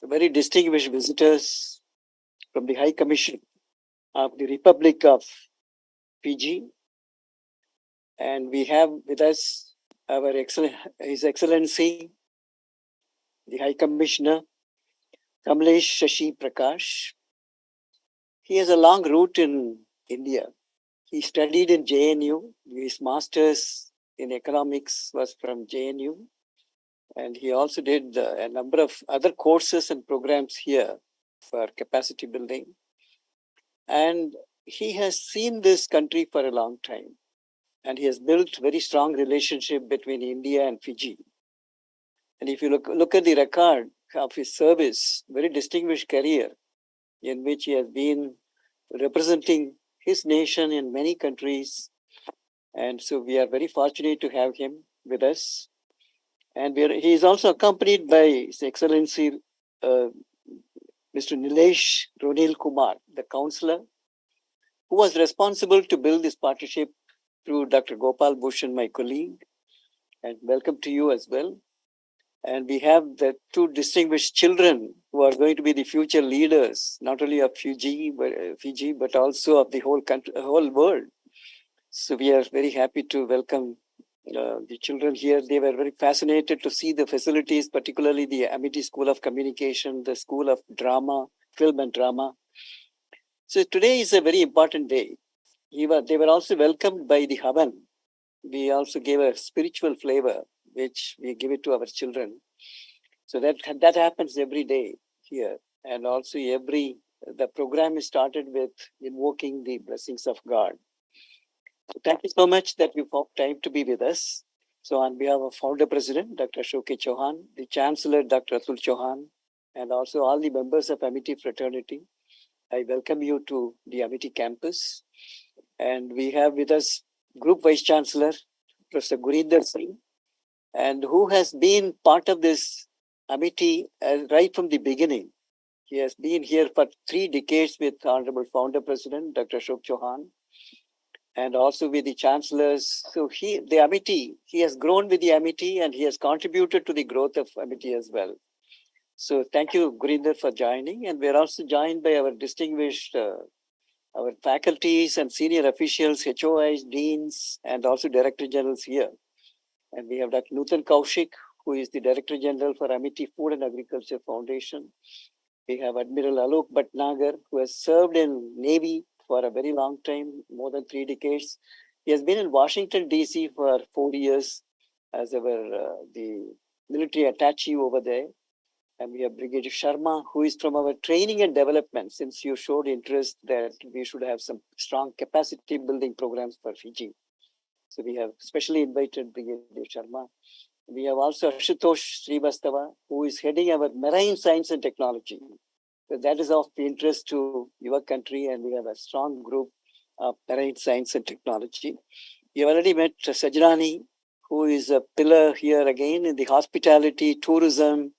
very distinguished visitors from the High Commission of the Republic of Fiji, and we have with us His Excellency, the High Commissioner Kamlesh Prakash. He has a long route in India. He studied in JNU. His master's in economics was from JNU, and he also did a number of other courses and programs here for capacity building. And he has seen this country for a long time, and he has built very strong relationship between India and Fiji. And if you look at the record of his service, very distinguished career in which he has been representing his nation in many countries. And so we are very fortunate to have him with us. And he is also accompanied by His Excellency Mr. Nilesh Roneel Kumar, the counselor, who was responsible to build this partnership through Dr. Gopal Bhushan, my colleague. And welcome to you as well. And we have the two distinguished children who are going to be the future leaders, not only of Fiji, but also of the whole country, whole world. So we are very happy to welcome the children here. They were very fascinated to see the facilities, particularly the Amity School of Communication, the School of Drama, Film and Drama. So today is a very important day. They were also welcomed by the Havan. We also gave a spiritual flavor, which we give it to our children. So that happens every day here. And also the program is started with invoking the blessings of God. So thank you so much that you found time to be with us. So on behalf of Founder President, Dr. Ashok Chauhan, the Chancellor, Dr. Atul Chauhan, and also all the members of Amity Fraternity, I welcome you to the Amity campus. And we have with us Group Vice Chancellor, Professor Gurinder Singh, and who has been part of this Amity right from the beginning. He has been here for 3 decades with Honorable Founder President, Dr. Ashok Chauhan, and also with the chancellors. So the Amity, he has grown with the Amity and he has contributed to the growth of Amity as well. So thank you, Gurinder, for joining. And we're also joined by our distinguished, our faculties and senior officials, HOIs, deans, and also director generals here. And we have Dr. Nutan Kaushik, who is the Director General for Amity Food and Agriculture Foundation. We have Admiral Alok Bhatnagar, who has served in Navy for a very long time, more than 3 decades. He has been in Washington, D.C. for 4 years as the military attaché over there. And we have Brigadier Sharma, who is from our training and development, since you showed interest that we should have some strong capacity building programs for Fiji. So we have specially invited Brigadier Sharma. We have also Ashutosh Srivastava, who is heading our marine science and technology. So that is of interest to your country, and we have a strong group of marine science and technology. You already met Sajrani, who is a pillar here again in the hospitality, tourism,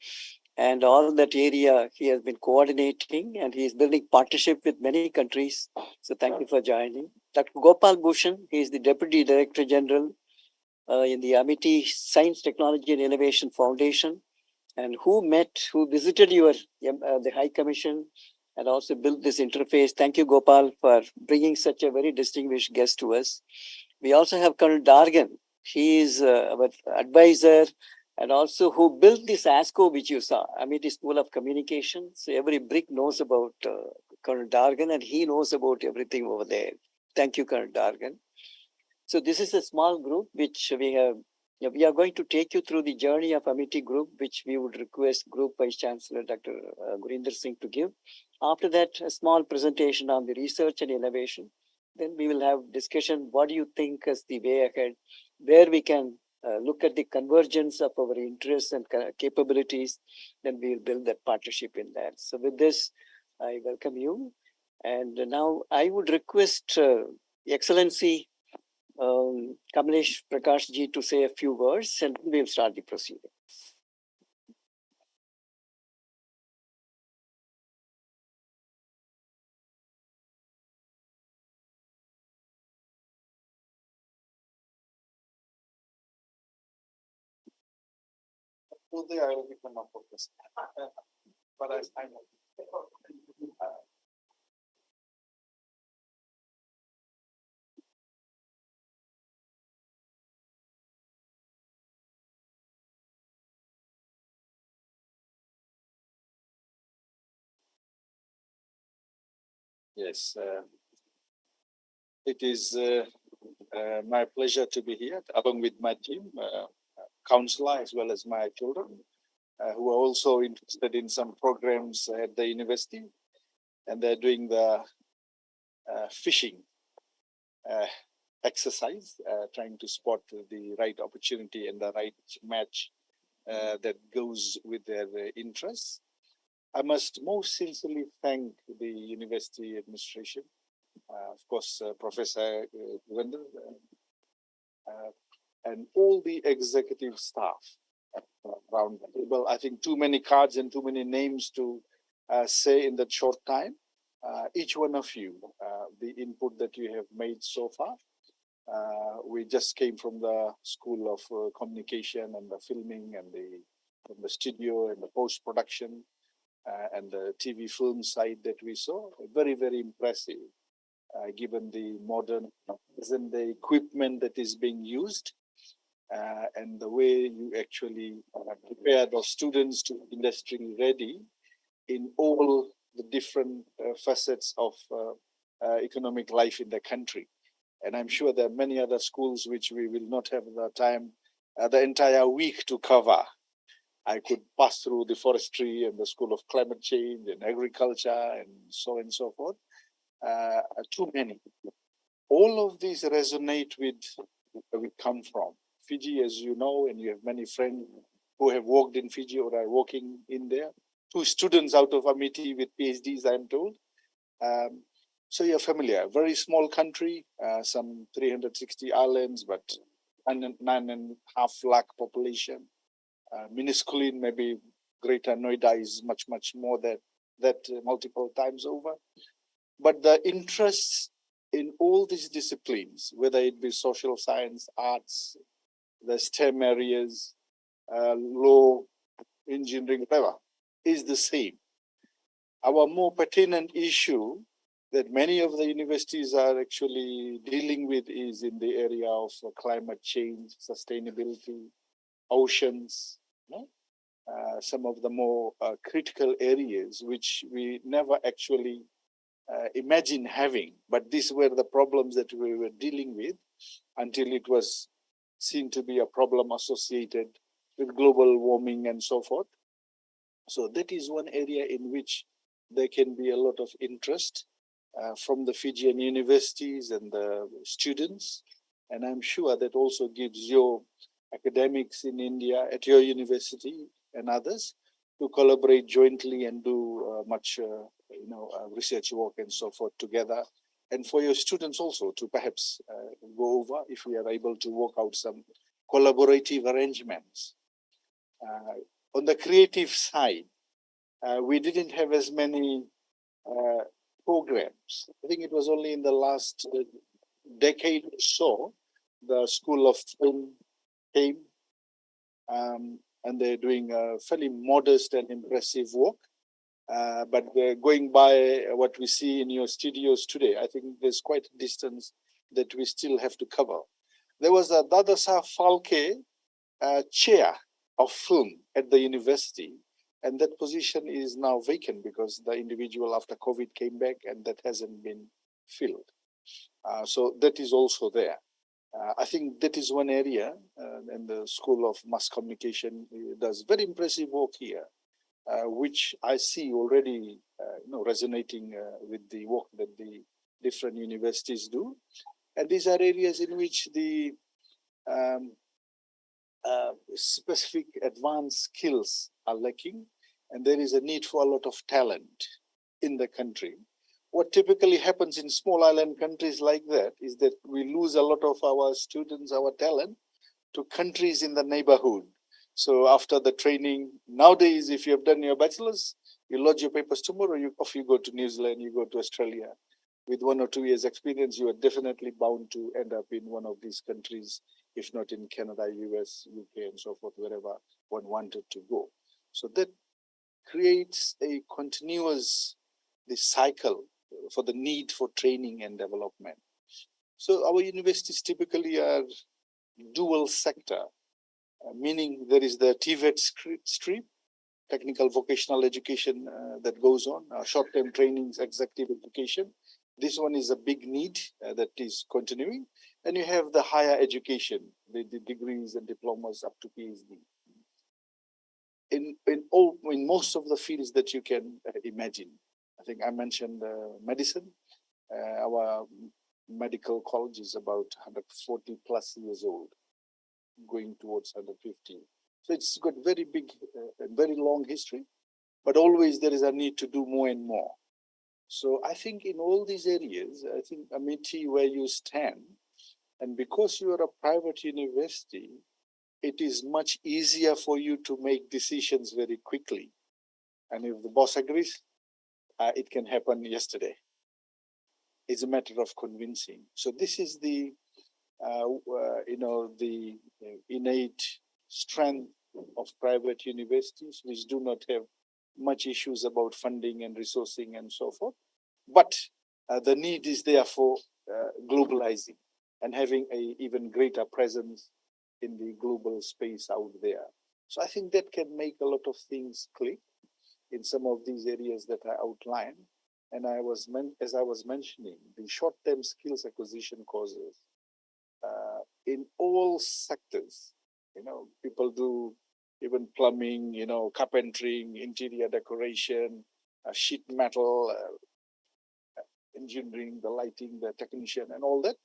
and all that area. He has been coordinating, and he is building partnership with many countries. So thank you for joining. Dr. Gopal Bhushan, he is the Deputy Director General in the Amity Science, Technology and Innovation Foundation, and who visited the High Commission and also built this interface. Thank you, Gopal, for bringing such a very distinguished guest to us. We also have Colonel Dargan. He is our advisor and also who built this ASCO, which you saw, Amity School of Communication. So every brick knows about Colonel Dargan, and he knows about everything over there. Thank you, Colonel Dargan. So this is a small group which we are going to take you through the journey of Amity Group, which we would request Group Vice Chancellor Dr. Gurinder Singh to give. After that, a small presentation on the research and innovation. Then we will have discussion. What do you think is the way ahead, where we can look at the convergence of our interests and capabilities? Then we will build that partnership in that. So with this, I welcome you. And now I would request Excellency Kamlesh Prakash ji to say a few words, and we'll start the proceeding. Yes, it is my pleasure to be here along with my team, counselor, as well as my children, who are also interested in some programs at the university, and they're doing the fishing uh, exercise, trying to spot the right opportunity and the right match that goes with their interests. I must most sincerely thank the university administration, of course, Professor Wendell, uh, and all the executive staff around the table. I think too many cards and too many names to say in that short time. Each one of you, the input that you have made so far. We just came from the School of Communication and the filming and the from the studio and the post production and the TV film side that we saw. Very, very impressive, given the modern and the equipment that is being used and the way you actually prepare the students to industry ready in all the different facets of economic life in the country. And I'm sure there are many other schools which we will not have the time, the entire week to cover. I could pass through the forestry and the School of Climate Change and agriculture and so on and so forth. Too many. All of these resonate with where we come from. Fiji, as you know, and you have many friends who have worked in Fiji or are working in there. Two students out of Amity with PhDs, I'm told. Um, so you're familiar. Very small country, some 360 islands, but 9.5 lakh population. Minuscule, maybe Greater Noida is much, much more than that multiple times over. But the interests in all these disciplines, whether it be social science, arts, the STEM areas, law, engineering, whatever, is the same. Our more pertinent issue that many of the universities are actually dealing with is in the area of climate change, sustainability, oceans, no? Some of the more critical areas which we never actually imagine having. But these were the problems that we were dealing with until it was seen to be a problem associated with global warming and so forth. So that is one area in which there can be a lot of interest from the Fijian universities and the students. And I'm sure that also gives your academics in India at your university and others to collaborate jointly and do much research work and so forth together. And for your students also to perhaps go over if we are able to work out some collaborative arrangements. On the creative side, we didn't have as many uh, programs. I think it was only in the last decade or so the School of Film came, and they're doing a fairly modest and impressive work. But going by what we see in your studios today, I think there's quite a distance that we still have to cover. There was a Dadasa Falke chair of film at the university, and that position is now vacant because the individual after COVID came back and that hasn't been filled. So that is also there. I think that is one area, and the School of Mass Communication does very impressive work here, which I see already, resonating with the work that the different universities do. And these are areas in which the um, specific advanced skills are lacking, and there is a need for a lot of talent in the country. What typically happens in small island countries like that is that we lose a lot of our students, our talent, to countries in the neighborhood. So after the training, nowadays, if you have done your bachelor's, you lodge your papers tomorrow, off you go to New Zealand, you go to Australia. With 1 or 2 years experience, you are definitely bound to end up in one of these countries, if not in Canada, US, UK, and so forth, wherever one wanted to go. So that creates a continuous cycle for the need for training and development. So our universities typically are dual sector, meaning there is the TVET stream, technical vocational education that goes on, short-term trainings, executive education. This one is a big need that is continuing. And you have the higher education, the degrees and diplomas up to PhD. In most of the fields that you can imagine. I think I mentioned medicine. Our medical college is about 140 plus years old, going towards 150. So it's got very big, very long history, but always there is a need to do more and more. So I think in all these areas, I think Amity, where you stand, and because you are a private university, it is much easier for you to make decisions very quickly. And if the boss agrees, it can happen yesterday. It's a matter of convincing. So this is the, the innate strength of private universities, which do not have much issues about funding and resourcing and so forth. But the need is there for globalizing and having an even greater presence in the global space out there. So I think that can make a lot of things click in some of these areas that I outlined. And as I was mentioning, the short-term skills acquisition courses in all sectors. People do even plumbing, carpentering, interior decoration, sheet metal, engineering, the lighting, the technician, and all that.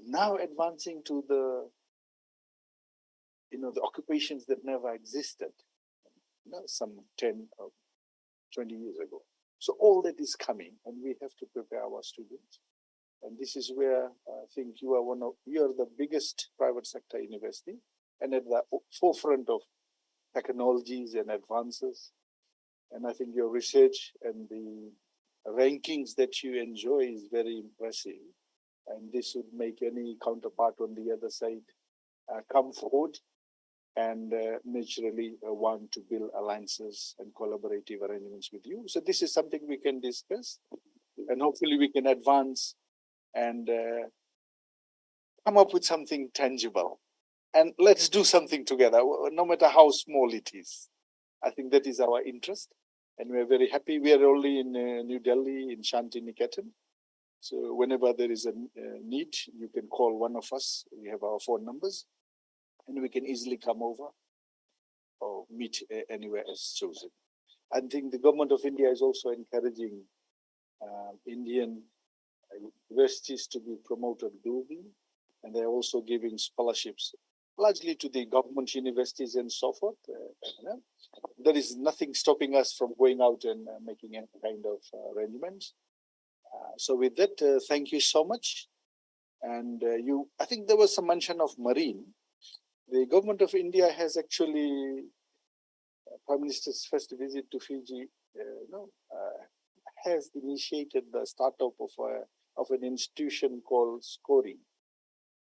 Now advancing to the occupations that never existed, some 10 or 20 years ago. So all that is coming, and we have to prepare our students. And this is where I think you are the biggest private sector university, and at the forefront of technologies and advances. And I think your research and the rankings that you enjoy is very impressive. And this would make any counterpart on the other side come forward and naturally want to build alliances and collaborative arrangements with you. So this is something we can discuss, and hopefully we can advance and come up with something tangible. And let's do something together, no matter how small it is. I think that is our interest. And we're very happy. We are only in New Delhi, in Shanti Niketan. So whenever there is a need, you can call one of us. We have our phone numbers, and we can easily come over or meet anywhere as chosen. I think the government of India is also encouraging Indian universities to be promoted globally, and they're also giving scholarships largely to the government universities and so forth. There is nothing stopping us from going out and making any kind of arrangements. So with that, thank you so much. And I think there was some mention of marine. The government of India has actually, Prime Minister's first visit to Fiji, has initiated the startup of an institution called SCORI,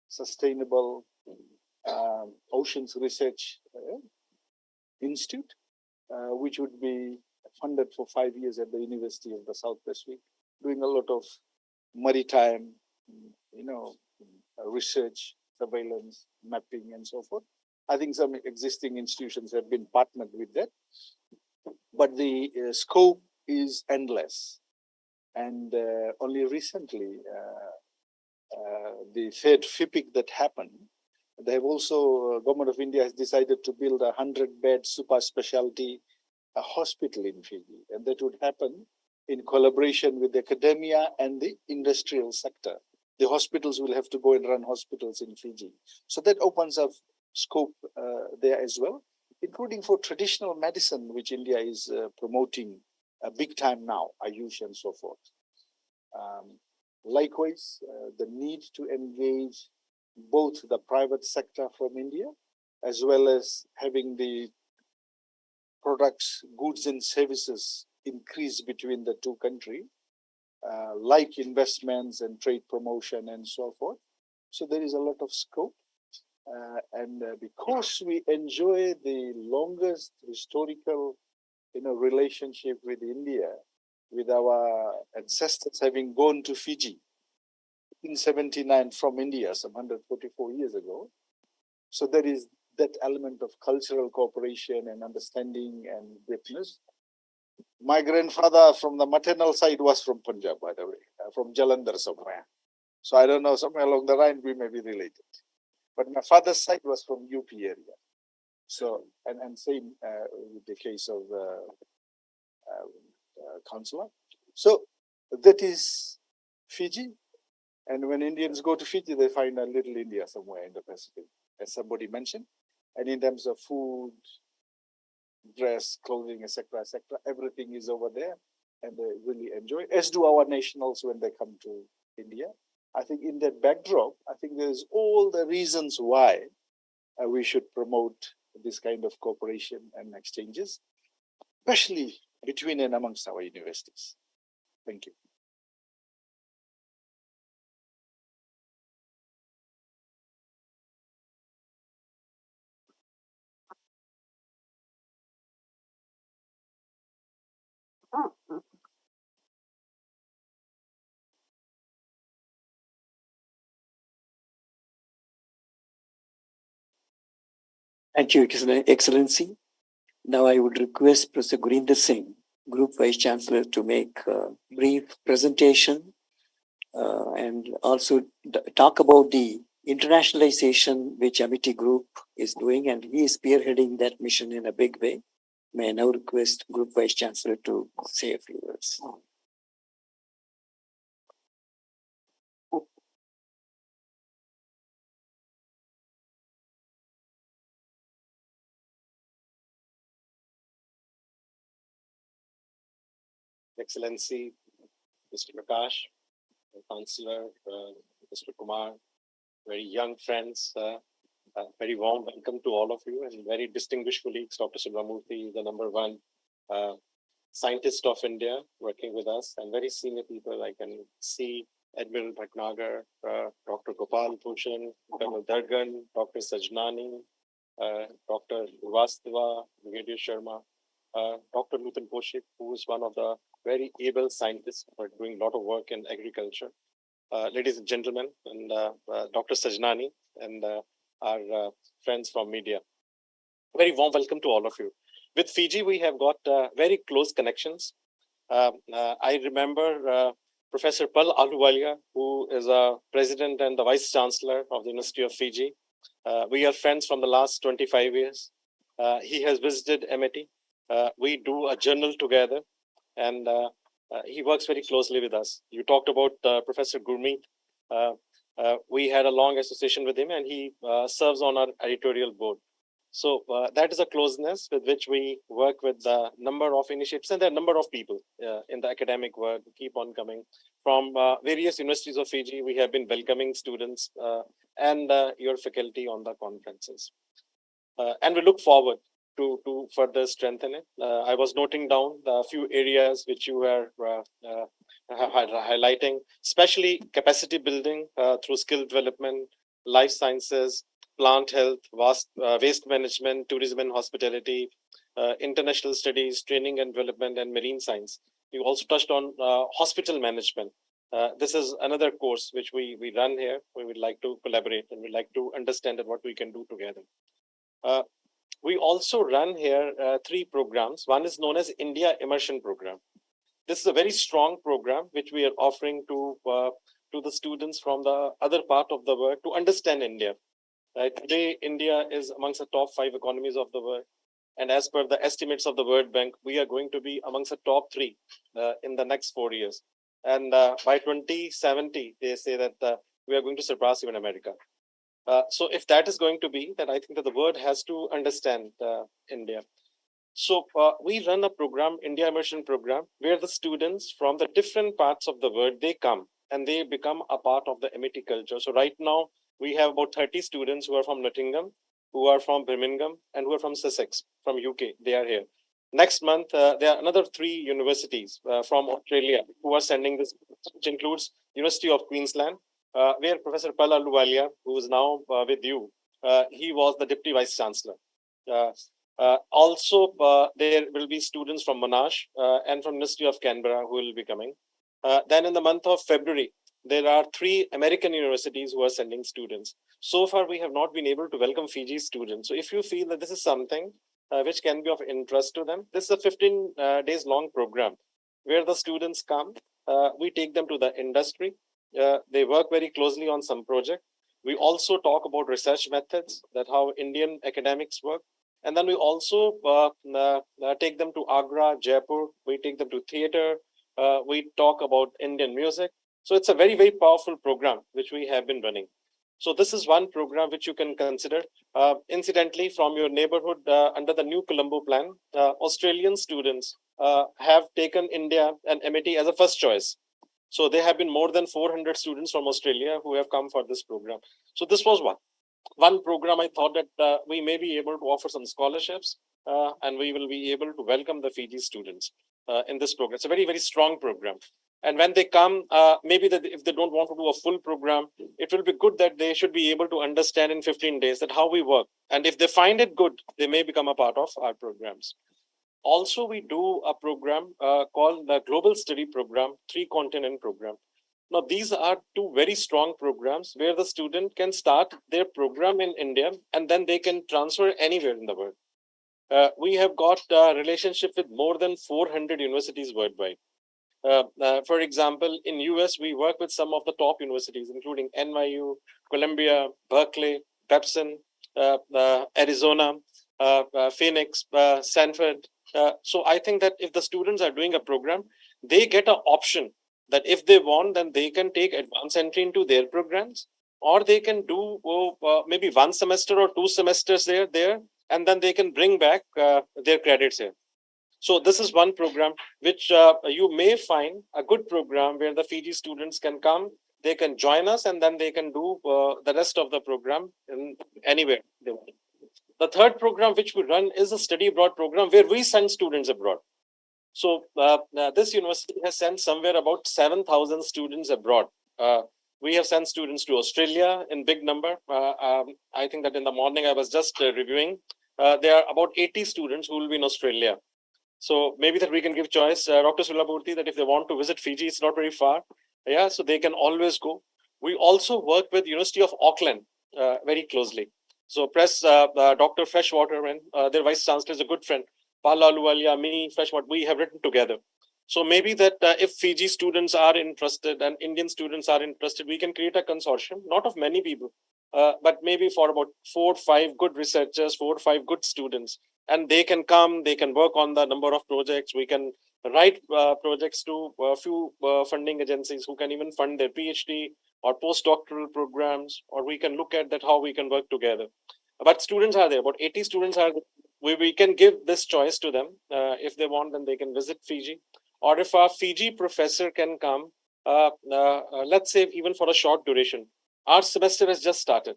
Sustainable Oceans Research Institute, which would be funded for 5 years at the University of the South Pacific, doing a lot of maritime, research, surveillance, mapping, and so forth. I think some existing institutions have been partnered with that, but the scope is endless. And only recently, the third FIPIC that happened, they have also, Government of India has decided to build a 100-bed super specialty hospital in Fiji. And that would happen in collaboration with academia and the industrial sector. The hospitals will have to go and run hospitals in Fiji. So that opens up scope there as well, including for traditional medicine, which India is promoting big time now, Ayush and so forth. Likewise, the need to engage both the private sector from India, as well as having the products, goods and services increase between the two countries, like investments and trade promotion and so forth. So there is a lot of scope. And because we enjoy the longest historical relationship with India, with our ancestors having gone to Fiji in 79 from India, some 144 years ago. So there is that element of cultural cooperation and understanding and witness. My grandfather from the maternal side was from Punjab, by the way, from Jalandhar somewhere. So I don't know, somewhere along the line we may be related. But my father's side was from UP area. So, and same with the case of counselor. So that is Fiji. And when Indians go to Fiji, they find a little India somewhere in the Pacific, as somebody mentioned. And in terms of food, dress, clothing, etc., everything is over there, and they really enjoy. As do our nationals when they come to India. I think in that backdrop, I think there's all the reasons why we should promote this kind of cooperation and exchanges, especially between and amongst our universities. Thank you. Thank you, Excellency. Now I would request Professor Gurinder Singh, Group Vice Chancellor, to make a brief presentation and also talk about the internationalization which Amity Group is doing, and he is spearheading that mission in a big way. May I now request Group Vice Chancellor to say a few words. Excellency, Mr. Prakash, Councillor, Mr. Kumar, very young friends, very warm welcome to all of you, and very distinguished colleagues. Dr. Subramurthy, the number one scientist of India, working with us, and very senior people. I can see Admiral Bhatnagar, Dr. Gopal Bhushan, Colonel Dargan, Dr. Sajnani, Dr. Vastava, Brigadier Sharma, Dr. Nutan Koshik, who is one of the very able scientists who are doing a lot of work in agriculture. Ladies and gentlemen, and Dr. Sajnani, and our friends from media. Very warm welcome to all of you. With Fiji, we have got very close connections. I remember Professor Pal Ahluwalia, who is a president and the vice chancellor of the University of Fiji. We are friends from the last 25 years. He has visited MIT. We do a journal together, and he works very closely with us. You talked about Professor Gurmeet. We had a long association with him, and he serves on our editorial board. So that is a closeness with which we work with the number of initiatives, and there are a number of people in the academic work who keep on coming from various universities of Fiji. We have been welcoming students and your faculty on the conferences. And we look forward to further strengthen it. I was noting down the few areas which you were highlighting, especially capacity building through skill development, life sciences, plant health, waste management, tourism and hospitality, international studies, training and development, and marine science. You also touched on hospital management. This is another course which we run here. We would like to collaborate, and we'd like to understand what we can do together. We also run here 3 programs. One is known as India Immersion Program. This is a very strong program which we are offering to the students from the other part of the world to understand India. Today, India is amongst the top 5 economies of the world. And as per the estimates of the World Bank, we are going to be amongst the top 3 in the next 4 years. And by 2070, they say that we are going to surpass even America. So if that is going to be, then I think that the world has to understand India. So we run a program, India Immersion Program, where the students from the different parts of the world, they come and they become a part of the MIT culture. So right now, we have about 30 students who are from Nottingham, who are from Birmingham, and who are from Sussex, from UK. They are here. Next month, there are another 3 universities from Australia who are sending this, which includes University of Queensland, where Professor Pal Ahluwalia, who is now with you, he was the Deputy Vice Chancellor. Also, there will be students from Monash and from University of Canberra who will be coming. Then in the month of February, there are 3 American universities who are sending students. So far, we have not been able to welcome Fiji students. So if you feel that this is something which can be of interest to them, this is a 15 days long program where the students come. We take them to the industry. They work very closely on some project. We also talk about research methods, that how Indian academics work. And then we also take them to Agra, Jaipur. We take them to theater. We talk about Indian music. So it's a very, very powerful program which we have been running. So this is one program which you can consider. Incidentally, from your neighborhood, under the new Colombo plan, Australian students have taken India and MIT as a first choice. So there have been more than 400 students from Australia who have come for this program. So this was one program. I thought that we may be able to offer some scholarships and we will be able to welcome the Fiji students in this program. It's a very, very strong program. And when they come, maybe that if they don't want to do a full program, it will be good that they should be able to understand in 15 days that how we work. And if they find it good, they may become a part of our programs. Also, we do a program called the Global Study Program, 3 continent program. Now, these are 2 very strong programs where the student can start their program in India and then they can transfer anywhere in the world. We have got a relationship with more than 400 universities worldwide. For example, in US, we work with some of the top universities, including NYU, Columbia, Berkeley, Pepsin, Arizona, Phoenix, Stanford. So I think that if the students are doing a program, they get an option that if they want, then they can take advanced entry into their programs, or they can do maybe 1 semester or 2 semesters there, and then they can bring back their credits here. So this is one program which you may find a good program where the Fiji students can come, they can join us, and then they can do the rest of the program in anywhere they want. The third program which we run is a study abroad program where we send students abroad. So this university has sent somewhere about 7,000 students abroad. We have sent students to Australia in big number. I think that in the morning I was just reviewing. There are about 80 students who will be in Australia. So maybe that we can give choice, Dr. Sulabhurti, that if they want to visit Fiji, it's not very far. Yeah, so they can always go. We also work with University of Auckland very closely. So press Dr. Freshwater and their vice chancellor is a good friend. Pala Aluwalia, me, Freshwater, we have written together. So maybe that if Fiji students are interested and Indian students are interested, we can create a consortium, not of many people, but maybe for about 4 or 5 good researchers, 4 or 5 good students, and they can come, they can work on the number of projects. We can write projects to a few funding agencies who can even fund their PhD or postdoctoral programs, or we can look at that how we can work together. But students are there, about 80 students are there. We can give this choice to them. If they want, then they can visit Fiji. Or if a Fiji professor can come, let's say even for a short duration. Our semester has just started.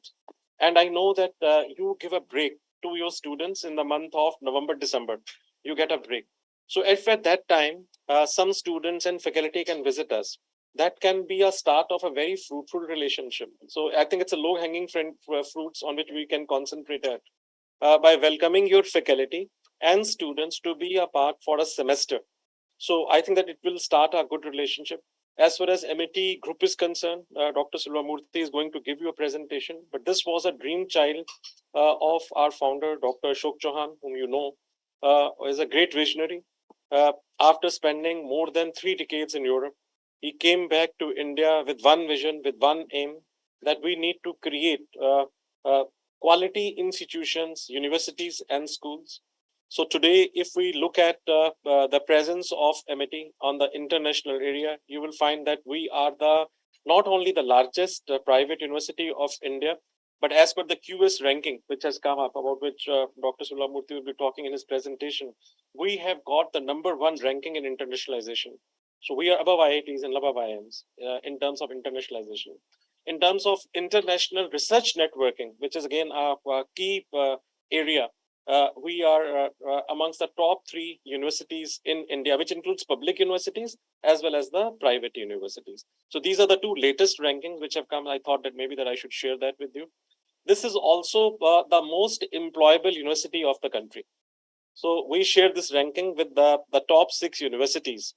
And I know that you give a break to your students in the month of November, December. You get a break. So if at that time, some students and faculty can visit us, that can be a start of a very fruitful relationship. So I think it's a low-hanging fruits on which we can concentrate at. By welcoming your faculty and students to be a part for a semester. So I think that it will start a good relationship. As far as MIT group is concerned, Dr. Sulvamurthy is going to give you a presentation, but this was a dream child of our founder, Dr. Ashok Chauhan, whom you know, is a great visionary. After spending more than 3 decades in Europe, he came back to India with one vision, with one aim, that we need to create quality institutions, universities, and schools. So today, if we look at the presence of MIT on the international area, you will find that we are the not only the largest private university of India, but as per the QS ranking, which has come up, about which Dr. Sulvamurthy will be talking in his presentation, we have got the #1 ranking in internationalization. So we are above IITs and above IIMs in terms of internationalization. In terms of international research networking, which is again a key area, we are amongst the top 3 universities in India, which includes public universities as well as the private universities. So these are the 2 latest rankings which have come. I thought that maybe that I should share that with you. This is also the most employable university of the country. So we share this ranking with the top 6 universities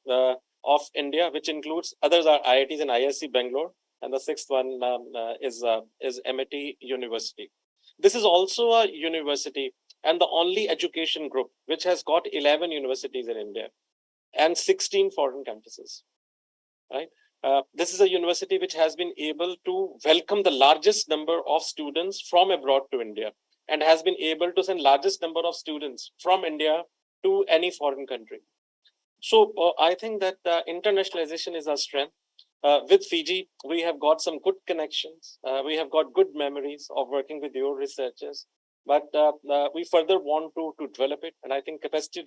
of India, which includes others are IITs and ISC Bangalore, and the sixth one is MIT University. This is also a university and the only education group which has got 11 universities in India and 16 foreign campuses. Right. This is a university which has been able to welcome the largest number of students from abroad to India and has been able to send largest number of students from India to any foreign country. So I think that internationalization is our strength. With Fiji, we have got some good connections. We have got good memories of working with your researchers, but we further want to develop it. And I think capacity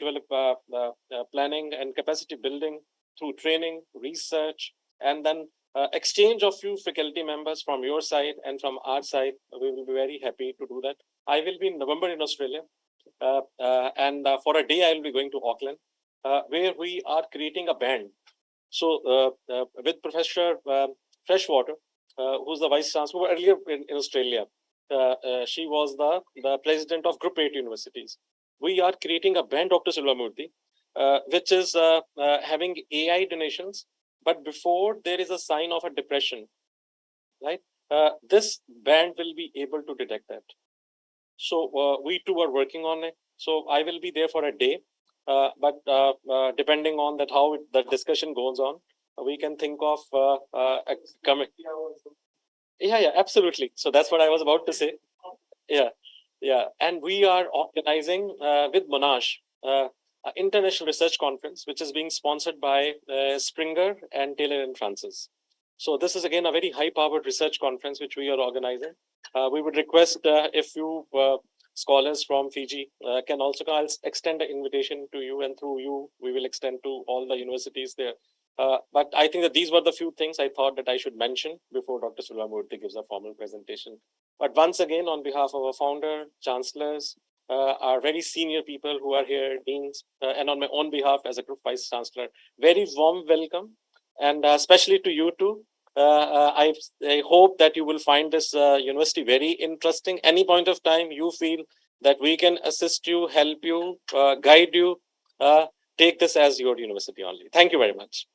planning and capacity building through training, research, and then exchange of few faculty members from your side and from our side. We will be very happy to do that. I will be in November in Australia, and for a day I will be going to Auckland, where we are creating a band. So with Professor Freshwater, who's the Vice Chancellor earlier in Australia, she was the president of Group 8 universities. We are creating a band, Dr. Silvamurthy, which is having AI donations. But before there is a sign of a depression, right? This band will be able to detect that. So we too are working on it. So I will be there for a day, but depending on that how the discussion goes on, we can think of coming. Yeah, absolutely. So that's what I was about to say. Yeah, yeah, and we are organizing with Monash an international research conference, which is being sponsored by Springer and Taylor and Francis. So this is again a very high-powered research conference which we are organizing. We would request if you scholars from Fiji can also, I'll extend an invitation to you, and through you we will extend to all the universities there. But I think that these were the few things I thought that I should mention before Dr. Sulamurthy gives a formal presentation. But once again, on behalf of our founder, chancellors, our very senior people who are here, deans, and on my own behalf as a group vice chancellor, very warm welcome, and especially to you too. I hope that you will find this university very interesting. Any point of time you feel that we can assist you, help you, guide you, take this as your university only. Thank you very much.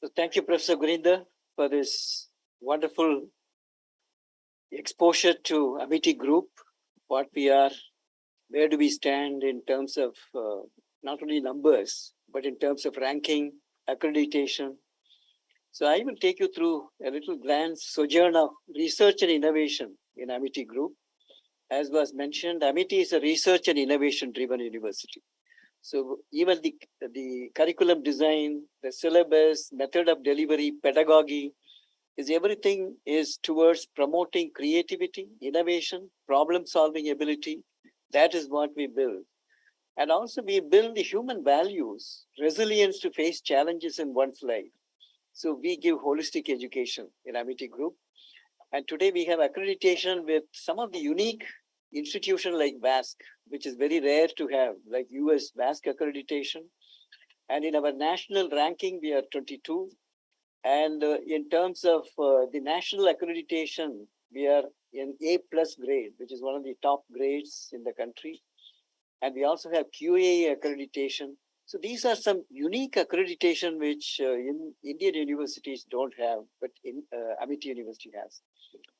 So thank you, Professor Gurinder, for this wonderful exposure to Amity Group, what we are, where do we stand in terms of not only numbers, but in terms of ranking, accreditation. So I will take you through a little glance sojourn of research and innovation in Amity Group. As was mentioned, Amity is a research and innovation driven university. So even the curriculum design, the syllabus, method of delivery, pedagogy, is everything is towards promoting creativity, innovation, problem solving ability. That is what we build. And also we build the human values, resilience to face challenges in one's life. So we give holistic education in Amity Group. And today we have accreditation with some of the unique institutions like VASC, which is very rare to have, like US VASC accreditation. And in our national ranking, we are 22. And in terms of the national accreditation, we are in A plus grade, which is one of the top grades in the country. And we also have QA accreditation. So these are some unique accreditation which in Indian universities don't have, but in Amity University has.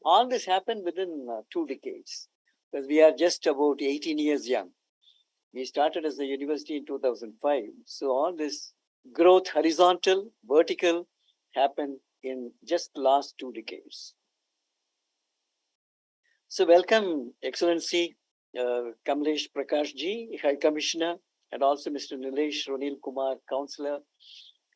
All this happened within 2 decades, because we are just about 18 years young. We started as a university in 2005. So all this growth, horizontal, vertical, happened in just the last 2 decades. So welcome, Excellency Kamlesh Prakash ji, High Commissioner, and also Mr. Nilesh, Roneel, Kumar, Counselor.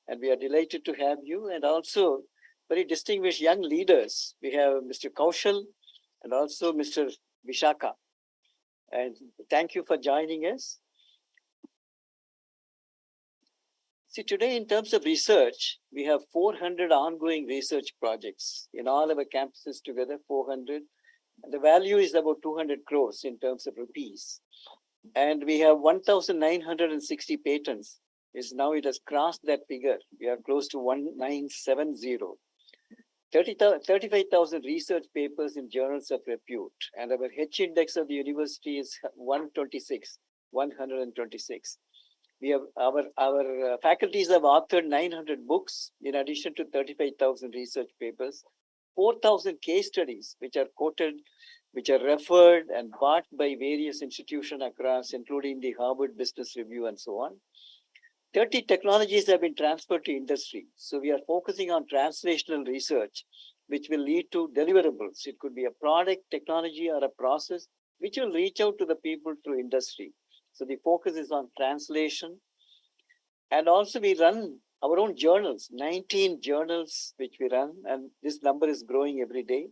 And we are delighted to have you, and also very distinguished young leaders. We have Mr. Kaushal and also Mr. Vishaka. And thank you for joining us. See, today in terms of research, we have 400 ongoing research projects in all our campuses together, 400. And the value is about 200 crores in terms of rupees. And we have 1,960 patents. Now it has crossed that figure. We are close to 1970. 35,000 research papers in journals of repute. And our H index of the university is 126. We have our faculties have authored 900 books in addition to 35,000 research papers, 4,000 case studies which are quoted, which are referred and bought by various institutions across, including the Harvard Business Review and so on. 30 technologies have been transferred to industry. So we are focusing on translational research, which will lead to deliverables. It could be a product, technology, or a process, which will reach out to the people through industry. So the focus is on translation. And also we run our own journals, 19 journals which we run, and this number is growing every day.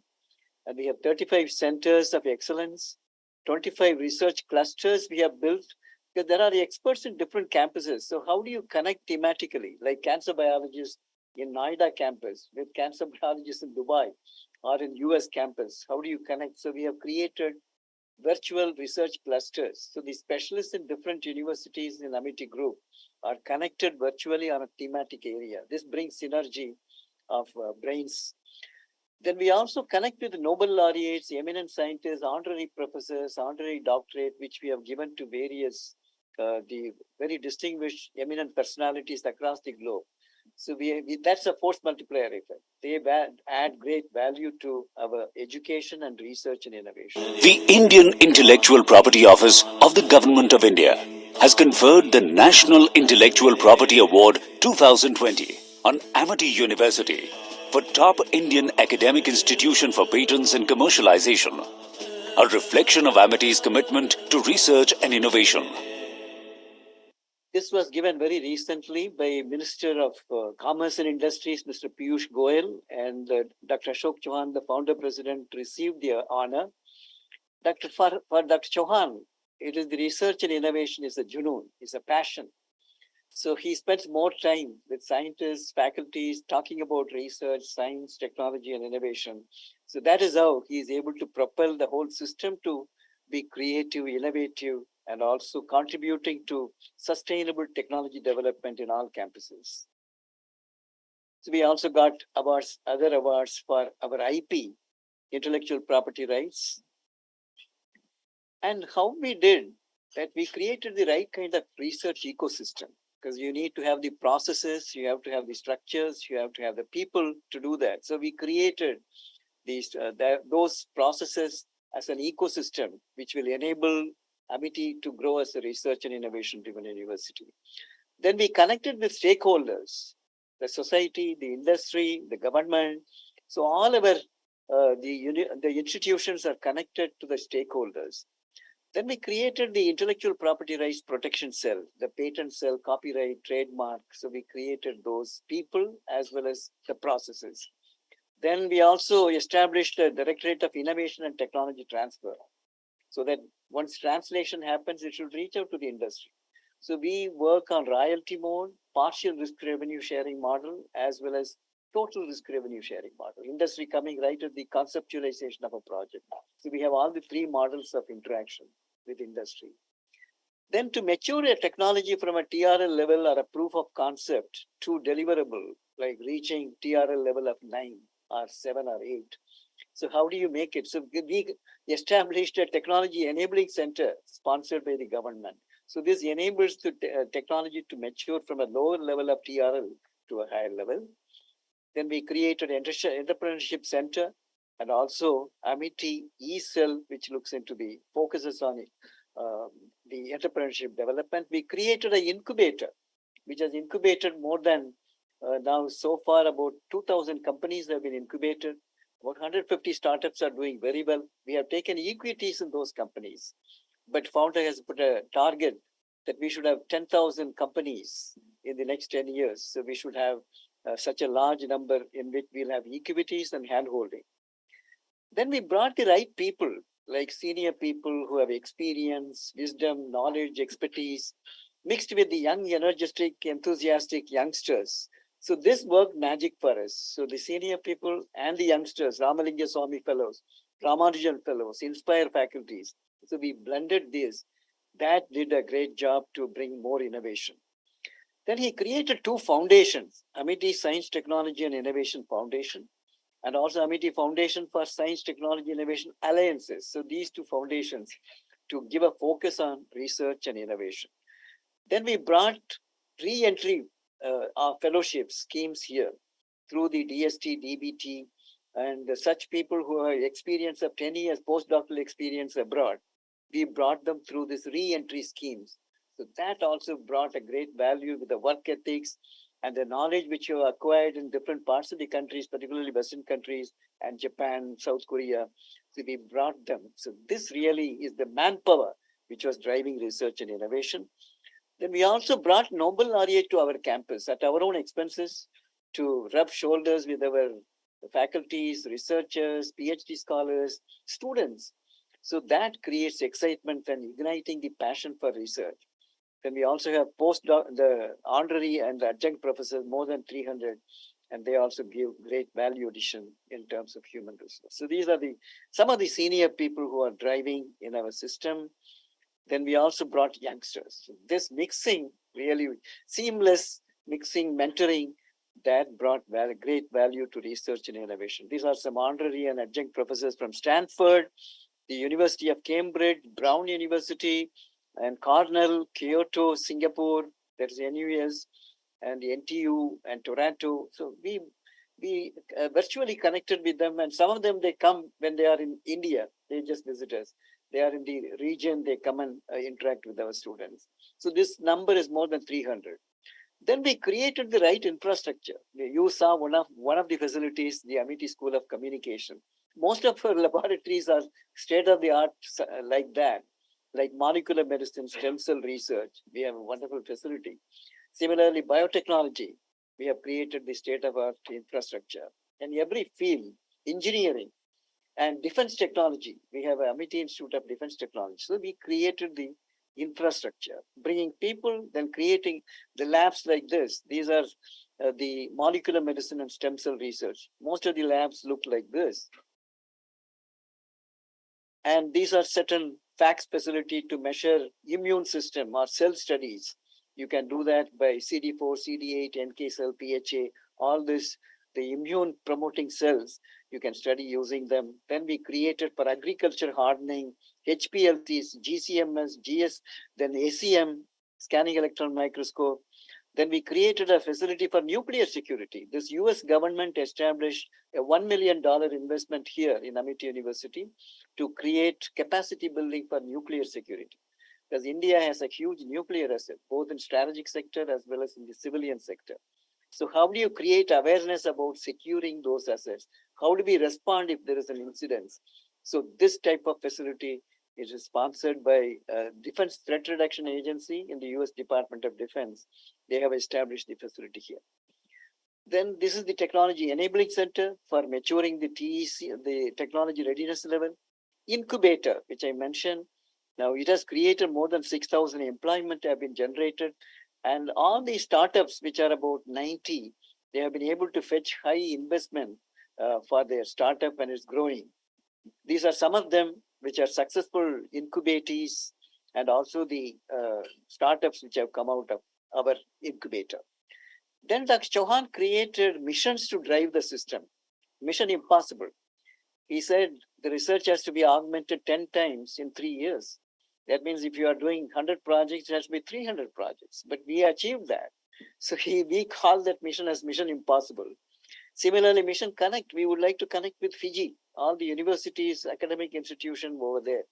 And we have 35 centers of excellence, 25 research clusters we have built, because there are experts in different campuses. So how do you connect thematically, like cancer biologists in Noida campus with cancer biologists in Dubai or in US campus? How do you connect? So we have created virtual research clusters. So the specialists in different universities in Amity Group are connected virtually on a thematic area. This brings synergy of brains. Then we also connect with Nobel laureates, eminent scientists, honorary professors, honorary doctorate, which we have given to various, the very distinguished eminent personalities across the globe. So that's a force multiplier effect. They add great value to our education and research and innovation. The Indian Intellectual Property Office of the Government of India has conferred the National Intellectual Property Award 2020 on Amity University for Top Indian Academic Institution for Patents and Commercialization, a reflection of Amity's commitment to research and innovation. This was given very recently by Minister of Commerce and Industries, Mr. Piyush Goyal, and Dr. Ashok Chauhan, the founder president, received the honor. For Dr. Chauhan, it is the research and innovation is a junoon, is a passion. So he spends more time with scientists, faculties, talking about research, science, technology, and innovation. So that is how he is able to propel the whole system to be creative, innovative, and also contributing to sustainable technology development in all campuses. So we also got awards, other awards for our IP, intellectual property rights. And how we did that, we created the right kind of research ecosystem, because you need to have the processes, you have to have the structures, you have to have the people to do that. So we created those processes as an ecosystem, which will enable Amity to grow as a research and innovation-driven university. Then we connected with stakeholders, the society, the industry, the government. So all our the institutions are connected to the stakeholders. Then we created the intellectual property rights protection cell, the patent cell, copyright, trademark. So we created those people as well as the processes. Then we also established a Directorate of Innovation and Technology Transfer, so that once translation happens, it should reach out to the industry. So we work on royalty mode, partial risk revenue sharing model, as well as total risk revenue sharing model. Industry coming right at the conceptualization of a project. So we have all the three models of interaction with industry. Then to mature a technology from a TRL level or a proof of concept to deliverable, like reaching TRL level of 9 or 7 or 8. So how do you make it? So we established a technology enabling center sponsored by the government. So this enables the technology to mature from a lower level of TRL to a higher level. Then we created an entrepreneurship center and also Amity eCell, which looks into the focuses on the entrepreneurship development. We created an incubator, which has incubated more than now so far about 2,000 companies have been incubated. About 150 startups are doing very well. We have taken equities in those companies, but founder has put a target that we should have 10,000 companies in the next 10 years. So we should have such a large number in which we'll have equities and handholding. Then we brought the right people like senior people who have experience, wisdom, knowledge, expertise, mixed with the young, energetic, enthusiastic youngsters. So this worked magic for us. So the senior people and the youngsters, Ramalinga Swami Fellows, Ramanujan Fellows, Inspire faculties. So we blended this. That did a great job to bring more innovation. Then he created two foundations, Amity Science, Technology and Innovation Foundation, and also Amity Foundation for Science, Technology, Innovation Alliances. So these two foundations to give a focus on research and innovation. Then we brought re-entry our fellowship schemes here through the DST, DBT, and such people who have experience of 10 years postdoctoral experience abroad. We brought them through this re-entry schemes. So that also brought a great value with the work ethics and the knowledge which you acquired in different parts of the countries, particularly Western countries and Japan, South Korea. So we brought them. So this really is the manpower which was driving research and innovation. Then we also brought Nobel laureate to our campus at our own expenses to rub shoulders with our faculties, researchers, PhD scholars, students. So that creates excitement and igniting the passion for research. Then we also have the honorary and the adjunct professors, more than 300, and they also give great value addition in terms of human resource. So these are some of the senior people who are driving in our system. Then we also brought youngsters. So this mixing, really seamless mixing, mentoring, that brought great value to research and innovation. These are some honorary and adjunct professors from Stanford, the University of Cambridge, Brown University, and Cornell, Kyoto, Singapore, there's NUS, and the NTU and Toronto. So we virtually connected with them, and some of them, they come when they are in India, they just visit us. They are in the region, they come and interact with our students. So this number is more than 300. Then we created the right infrastructure. You saw one of the facilities, the Amity School of Communication. Most of our laboratories are state of the art like that, like molecular medicine, stem cell research. We have a wonderful facility. Similarly, biotechnology, we have created the state of art infrastructure. And every field, engineering, and defense technology, we have an Amity Institute of Defense Technology. So we created the infrastructure, bringing people, then creating the labs like this. These are the molecular medicine and stem cell research. Most of the labs look like this. And these are certain FACS facility to measure immune system or cell studies. You can do that by CD4, CD8, NK cell, PHA, all this, the immune promoting cells, you can study using them. Then we created for agriculture hardening, HPLCs, GCMS, GS, then ACM, scanning electron microscope. Then we created a facility for nuclear security. This US government established a $1 million investment here in Amity University to create capacity building for nuclear security. Because India has a huge nuclear asset, both in strategic sector as well as in the civilian sector. So how do you create awareness about securing those assets? How do we respond if there is an incident? So this type of facility is sponsored by Defense Threat Reduction Agency in the US Department of Defense. They have established the facility here. Then this is the Technology Enabling Center for maturing the TEC, the technology readiness level. Incubator, which I mentioned. Now it has created more than 6,000 employment have been generated. And all these startups, which are about 90, they have been able to fetch high investment for their startup and it's growing. These are some of them which are successful incubatees and also the startups which have come out of our incubator. Then Dr. Chauhan created missions to drive the system. Mission Impossible. He said the research has to be augmented 10 times in 3 years. That means if you are doing 100 projects, it has to be 300 projects. But we achieved that. So we call that mission as Mission Impossible. Similarly, Mission Connect, we would like to connect with Fiji, all the universities, academic institutions over there.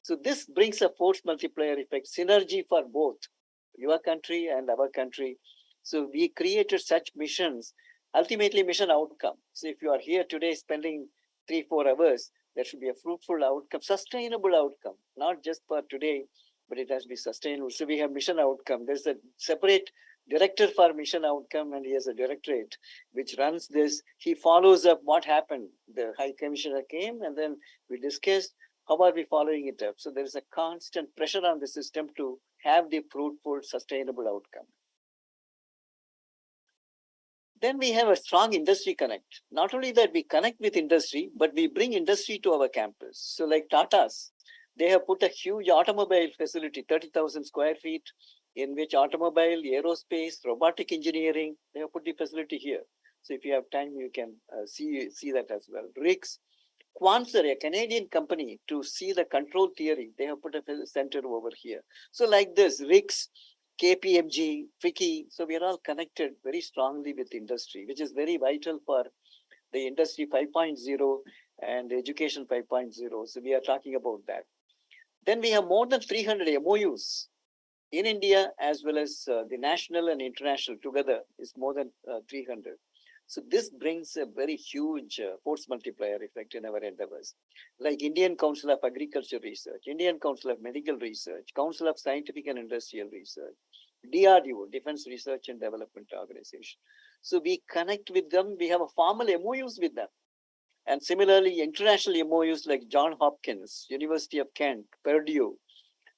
So this brings a force multiplier effect, synergy for both your country and our country. So we created such missions, ultimately mission outcome. So if you are here today spending 3-4 hours, there should be a fruitful outcome, sustainable outcome, not just for today, but it has to be sustainable. So we have mission outcome. There's a separate director for mission outcome, and he has a directorate which runs this. He follows up what happened. The High Commissioner came, and then we discussed How are we following it up? So there is a constant pressure on the system to have the fruitful, sustainable outcome. Then we have a strong industry connect. Not only that we connect with industry, but we bring industry to our campus. So like Tata's, they have put a huge automobile facility, 30,000 square feet, in which automobile, aerospace, robotic engineering, they have put the facility here. So if you have time, you can see that as well. RICS, Quanser, a Canadian company, to see the control theory, they have put a center over here. So like this, RICS, KPMG, FICCI, so we are all connected very strongly with industry, which is very vital for the industry 5.0 and education 5.0. So we are talking about that. Then we have more than 300 MOUs in India, as well as the national and international together is more than 300. So this brings a very huge force multiplier effect in our endeavors. Like Indian Council of Agriculture Research, Indian Council of Medical Research, Council of Scientific and Industrial Research, DRDO, Defense Research and Development Organization. So we connect with them. We have a formal MOUs with them. And similarly, international MOUs like Johns Hopkins, University of Kent, Purdue,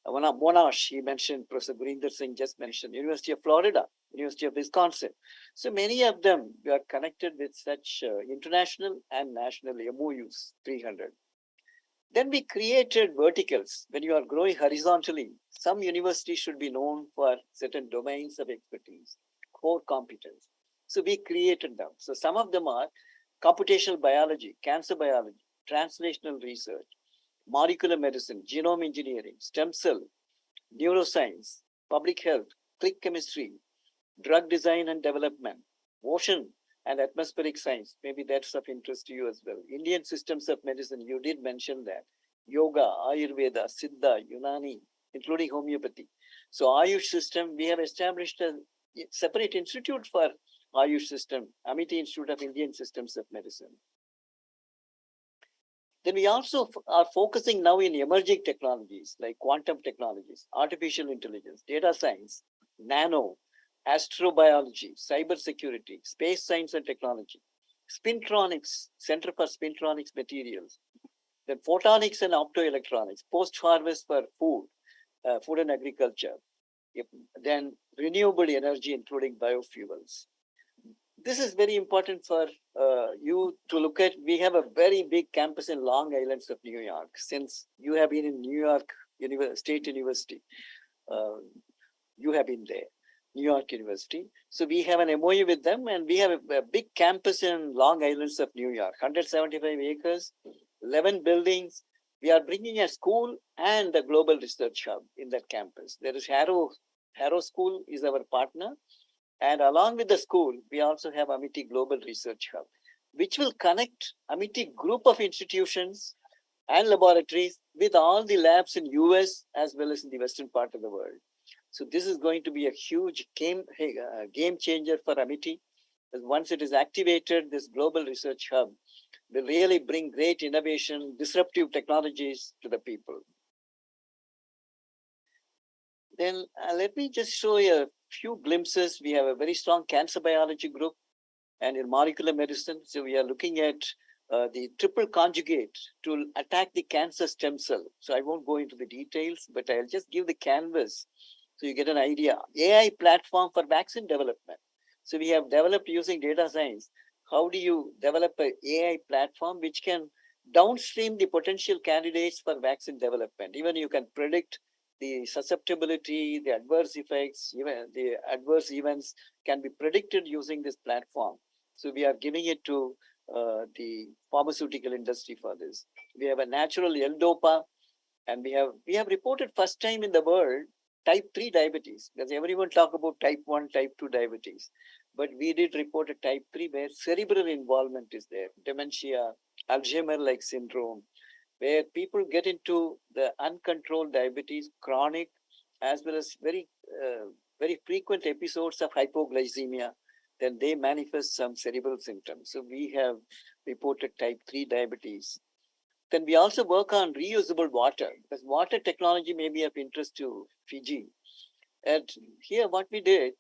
Monash, he mentioned, Professor Gurinder Singh just mentioned, University of Florida, University of Wisconsin. So many of them, we are connected with such international and national MOUs, 300. Then we created verticals. When you are growing horizontally, some universities should be known for certain domains of expertise, core competence. So we created them. So some of them are computational biology, cancer biology, translational research, molecular medicine, genome engineering, stem cell, neuroscience, public health, click chemistry, drug design and development, ocean and atmospheric science. Maybe that's of interest to you as well. Indian systems of medicine, you did mention that. Yoga, Ayurveda, Siddha, Unani, including homeopathy. So Ayush system, we have established a separate institute for Ayush system, Amity Institute of Indian Systems of Medicine. Then we also are focusing now in emerging technologies like quantum technologies, artificial intelligence, data science, nano, astrobiology, cybersecurity, space science and technology, spintronics, Center for Spintronics Materials, then photonics and optoelectronics, post-harvest for food, food and agriculture, then renewable energy, including biofuels. This is very important for you to look at. We have a very big campus in Long Island of New York. Since you have been in New York State University, you have been there, New York University. So we have an MOU with them, and we have a big campus in Long Island of New York, 175 acres, 11 buildings. We are bringing a school and a global research hub in that campus. There is Harrow School is our partner. And along with the school, we also have Amity Global Research Hub, which will connect Amity group of institutions and laboratories with all the labs in US as well as in the western part of the world. So this is going to be a huge game changer for Amity. Once it is activated, this global research hub will really bring great innovation, disruptive technologies to the people. Then let me just show you a few glimpses. We have a very strong cancer biology group, and in molecular medicine, so we are looking at the triple conjugate to attack the cancer stem cell. So I won't go into the details, but I'll just give the canvas so you get an idea. AI platform for vaccine development. So we have developed using data science. How do you develop an AI platform which can downstream the potential candidates for vaccine development? Even you can predict the susceptibility, the adverse effects, even the adverse events can be predicted using this platform. So we are giving it to the pharmaceutical industry for this. We have a natural L-DOPA, and we have reported first time in the world type 3 diabetes, because everyone talk about type 1, type 2 diabetes. But we did report a type 3 where cerebral involvement is there, dementia, Alzheimer-like syndrome, where people get into the uncontrolled diabetes, chronic, as well as very frequent episodes of hypoglycemia. Then they manifest some cerebral symptoms. So we have reported type 3 diabetes. Then we also work on reusable water, because water technology may be of interest to Fiji. And here what we did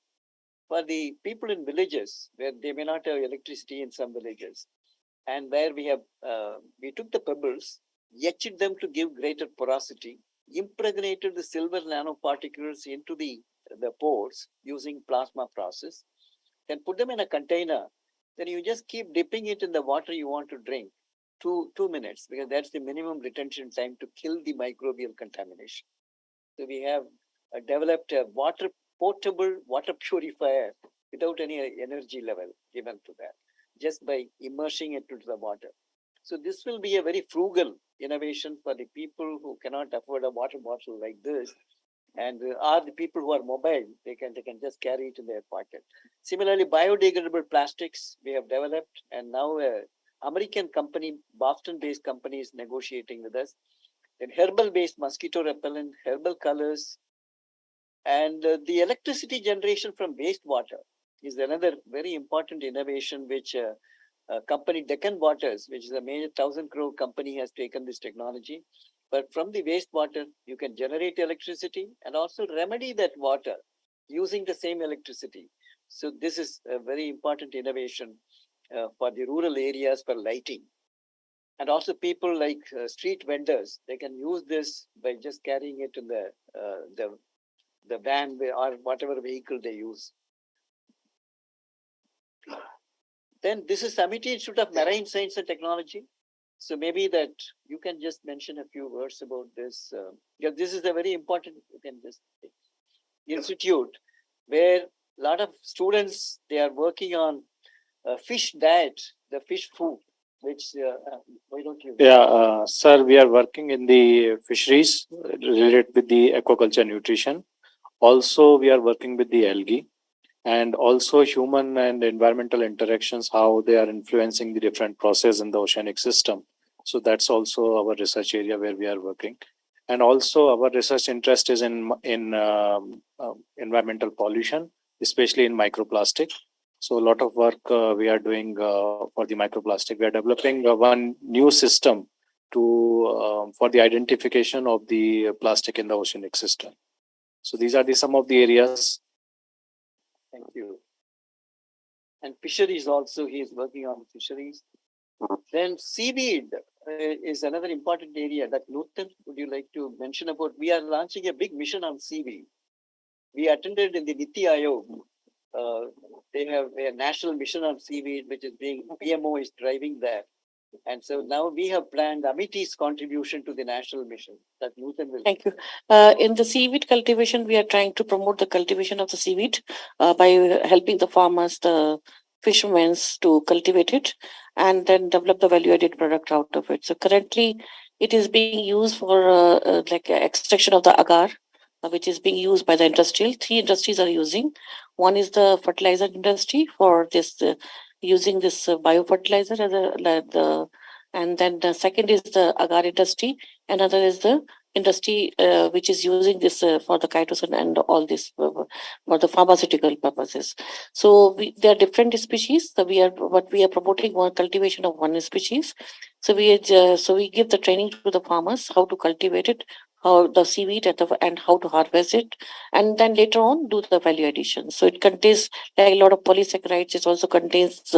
for the people in villages where they may not have electricity in some villages, and where we took the pebbles, etched them to give greater porosity, impregnated the silver nanoparticles into the pores using plasma process, then put them in a container. Then you just keep dipping it in the water you want to drink. 2 minutes, because that's the minimum retention time to kill the microbial contamination. So we have developed a portable water purifier without any energy level given to that, just by immersing it into the water. So this will be a very frugal innovation for the people who cannot afford a water bottle like this, and are the people who are mobile. They can just carry it in their pocket. Similarly, biodegradable plastics we have developed, and now American company, Boston-based company, is negotiating with us. Then herbal-based mosquito repellent, herbal colors, and the electricity generation from wastewater is another very important innovation which company Deccan Waters, which is a major 1,000 crore company, has taken this technology. But from the wastewater, you can generate electricity and also remedy that water using the same electricity. So this is a very important innovation for the rural areas for lighting. And also people like street vendors, they can use this by just carrying it in the van or whatever vehicle they use. Then this is Amity Institute of Marine Science and Technology. So maybe that you can just mention a few words about this. Because this is a very important institute where a lot of students, they are working on fish diet, the fish food, which, why don't you? Yeah, sir, we are working in the fisheries related with the aquaculture nutrition. Also, we are working with the algae and also human and environmental interactions, how they are influencing the different process in the oceanic system. So that's also our research area where we are working. And also our research interest is in environmental pollution, especially in microplastic. So a lot of work we are doing for the microplastic. We are developing one new system to for the identification of the plastic in the oceanic system. So these are some of the areas. Thank you. And fisheries also, he is working on fisheries. Then seaweed is another important area that Nutan, would you like to mention about? We are launching a big mission on seaweed. We attended in the Niti Ayog. They have a national mission on seaweed, which is being, PMO is driving that. And so now we have planned Amiti's contribution to the national mission that Nutan will. Thank you. In the seaweed cultivation, we are trying to promote the cultivation of the seaweed by helping the farmers, the fishermen to cultivate it and then develop the value-added product out of it. So currently, it is being used for like extraction of the agar, which is being used by the industrial. 3 industries are using. One is the fertilizer industry for this using this biofertilizer as and then the second is the agar industry. Another is the industry which is using this for the chitosan and all this for the pharmaceutical purposes. So there are different species. So we are promoting one cultivation of one species. So we give the training to the farmers how to cultivate it, how the seaweed and how to harvest it, and then later on do the value addition. So it contains like a lot of polysaccharides. It also contains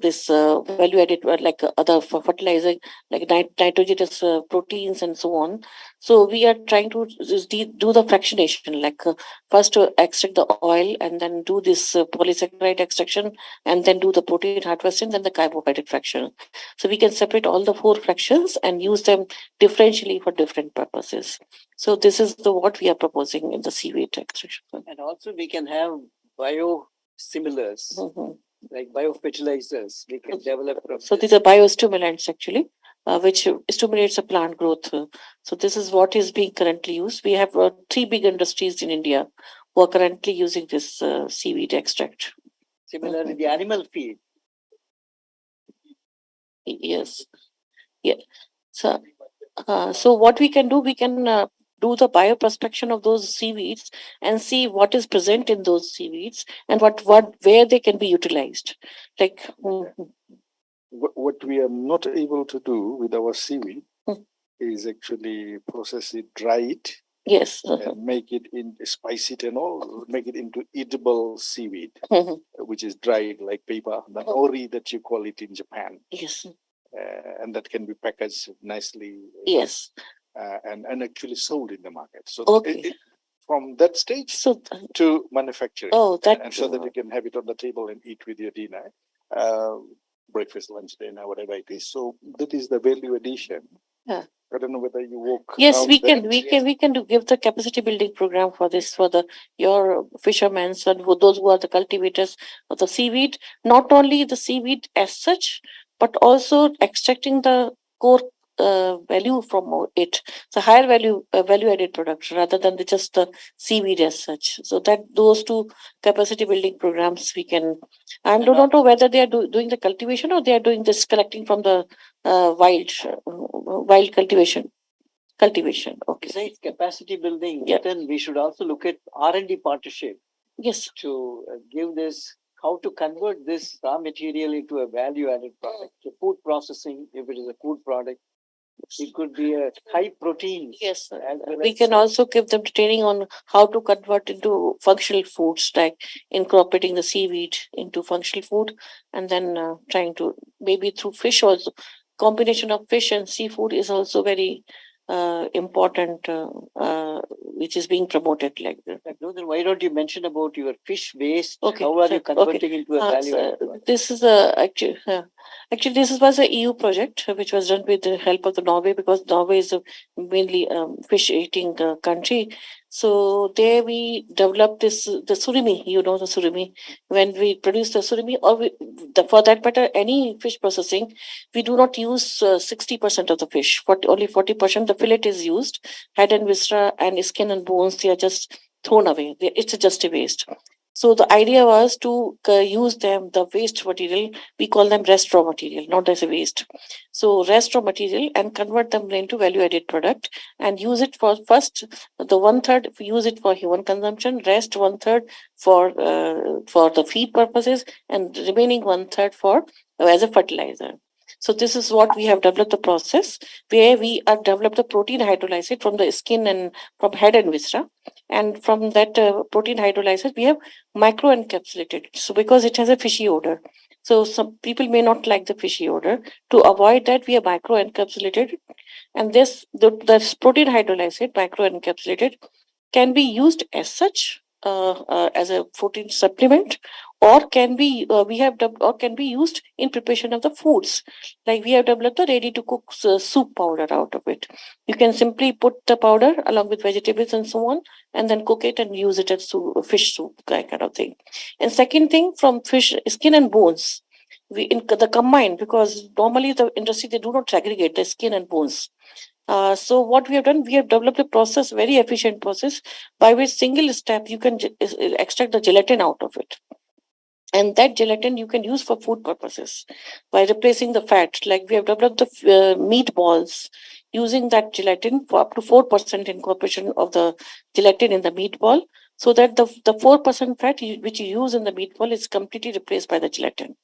this value added like other fertilizer like nitrogenous proteins and so on. So we are trying to just do the fractionation, like first to extract the oil and then do this polysaccharide extraction and then do the protein harvesting, then the carbohydrate fraction. So we can separate all the 4 fractions and use them differentially for different purposes. So this is what we are proposing in the seaweed extraction. And also we can have biosimilars. Like biofertilizers, we can develop. So these are biostimulants actually, which stimulates the plant growth. So this is what is being currently used. We have 3 big industries in India who are currently using this seaweed extract. Similarly, the animal feed. Yes. Yeah. So what we can do, we can do the bioprospection of those seaweeds and see what is present in those seaweeds and where they can be utilized. Like what we are not able to do with our seaweed is actually process it, dry it, yes, and make it spice it and all, make it into edible seaweed, which is dried like paper, the nori that you call it in Japan. Yes. and that can be packaged nicely. Yes. And actually sold in the market. So Okay. From that stage So to manufacturing, and so that you can have it on the table and eat with your dinner, breakfast, lunch, dinner, whatever it is. So that is the value addition. Yeah. I don't know whether you work. Yes, we around can. We can give the capacity building program for this for the your fishermen and for those who are the cultivators of the seaweed. Not only the seaweed as such, but also extracting the core value from it. So higher value added products rather than just the seaweed as such. So that those two capacity building programs we can. I do not know whether they are doing the cultivation or they are doing this collecting from the wild cultivation. Cultivation. Okay. Besides capacity building, Yeah. then we should also look at R&D partnership Yes. to give this, how to convert this raw material into a value-added product. So food processing, if it is a food product, it could be a high protein. Yes. as well We as, can also give them training on how to convert into functional foods, like incorporating the seaweed into functional food, and then trying to maybe through fish also. Combination of fish and seafood is also very important, which is being promoted like that. No, then why don't you mention about your fish waste? Okay, How are you sure. converting into a value? This is a actually this was a EU project which was done with the help of the Norway, because Norway is a mainly fish eating country. So there we developed this the surimi. You know the surimi. When we produce the surimi, or for that matter, any fish processing, we do not use 60% of the fish. Only 40% the fillet is used. Head and viscera and skin and bones, they are just thrown away. It's just a waste. So the idea was to use them, the waste material, we call them rest raw material, not as a waste. So rest raw material and convert them into value added product and use it for first the 1/3 use it for human consumption, rest 1/3 for the feed purposes, and remaining 1/3 for as a fertilizer. So this is what we have developed the process where we have developed the protein hydrolysate from the skin and from head and viscera, and from that protein hydrolysate we have micro encapsulated. So because it has a fishy odor, so some people may not like the fishy odor. To avoid that, we have micro encapsulated, and this protein hydrolysate micro encapsulated can be used as such as a protein supplement, or can be or can be used in preparation of the foods. Like we have developed the ready to cook soup powder out of it. You can simply put the powder along with vegetables and so on, and then cook it and use it as fish soup kind of thing. And second thing, from fish skin and bones, we in the combine, because normally the industry they do not segregate the skin and bones. So what we have done, we have developed a process, very efficient process, by which single step you can extract the gelatin out of it. And that gelatin you can use for food purposes by replacing the fat. Like we have developed the meatballs using that gelatin for up to 4% incorporation of the gelatin in the meatball, so that the 4% fat which you use in the meatball is completely replaced by the gelatin.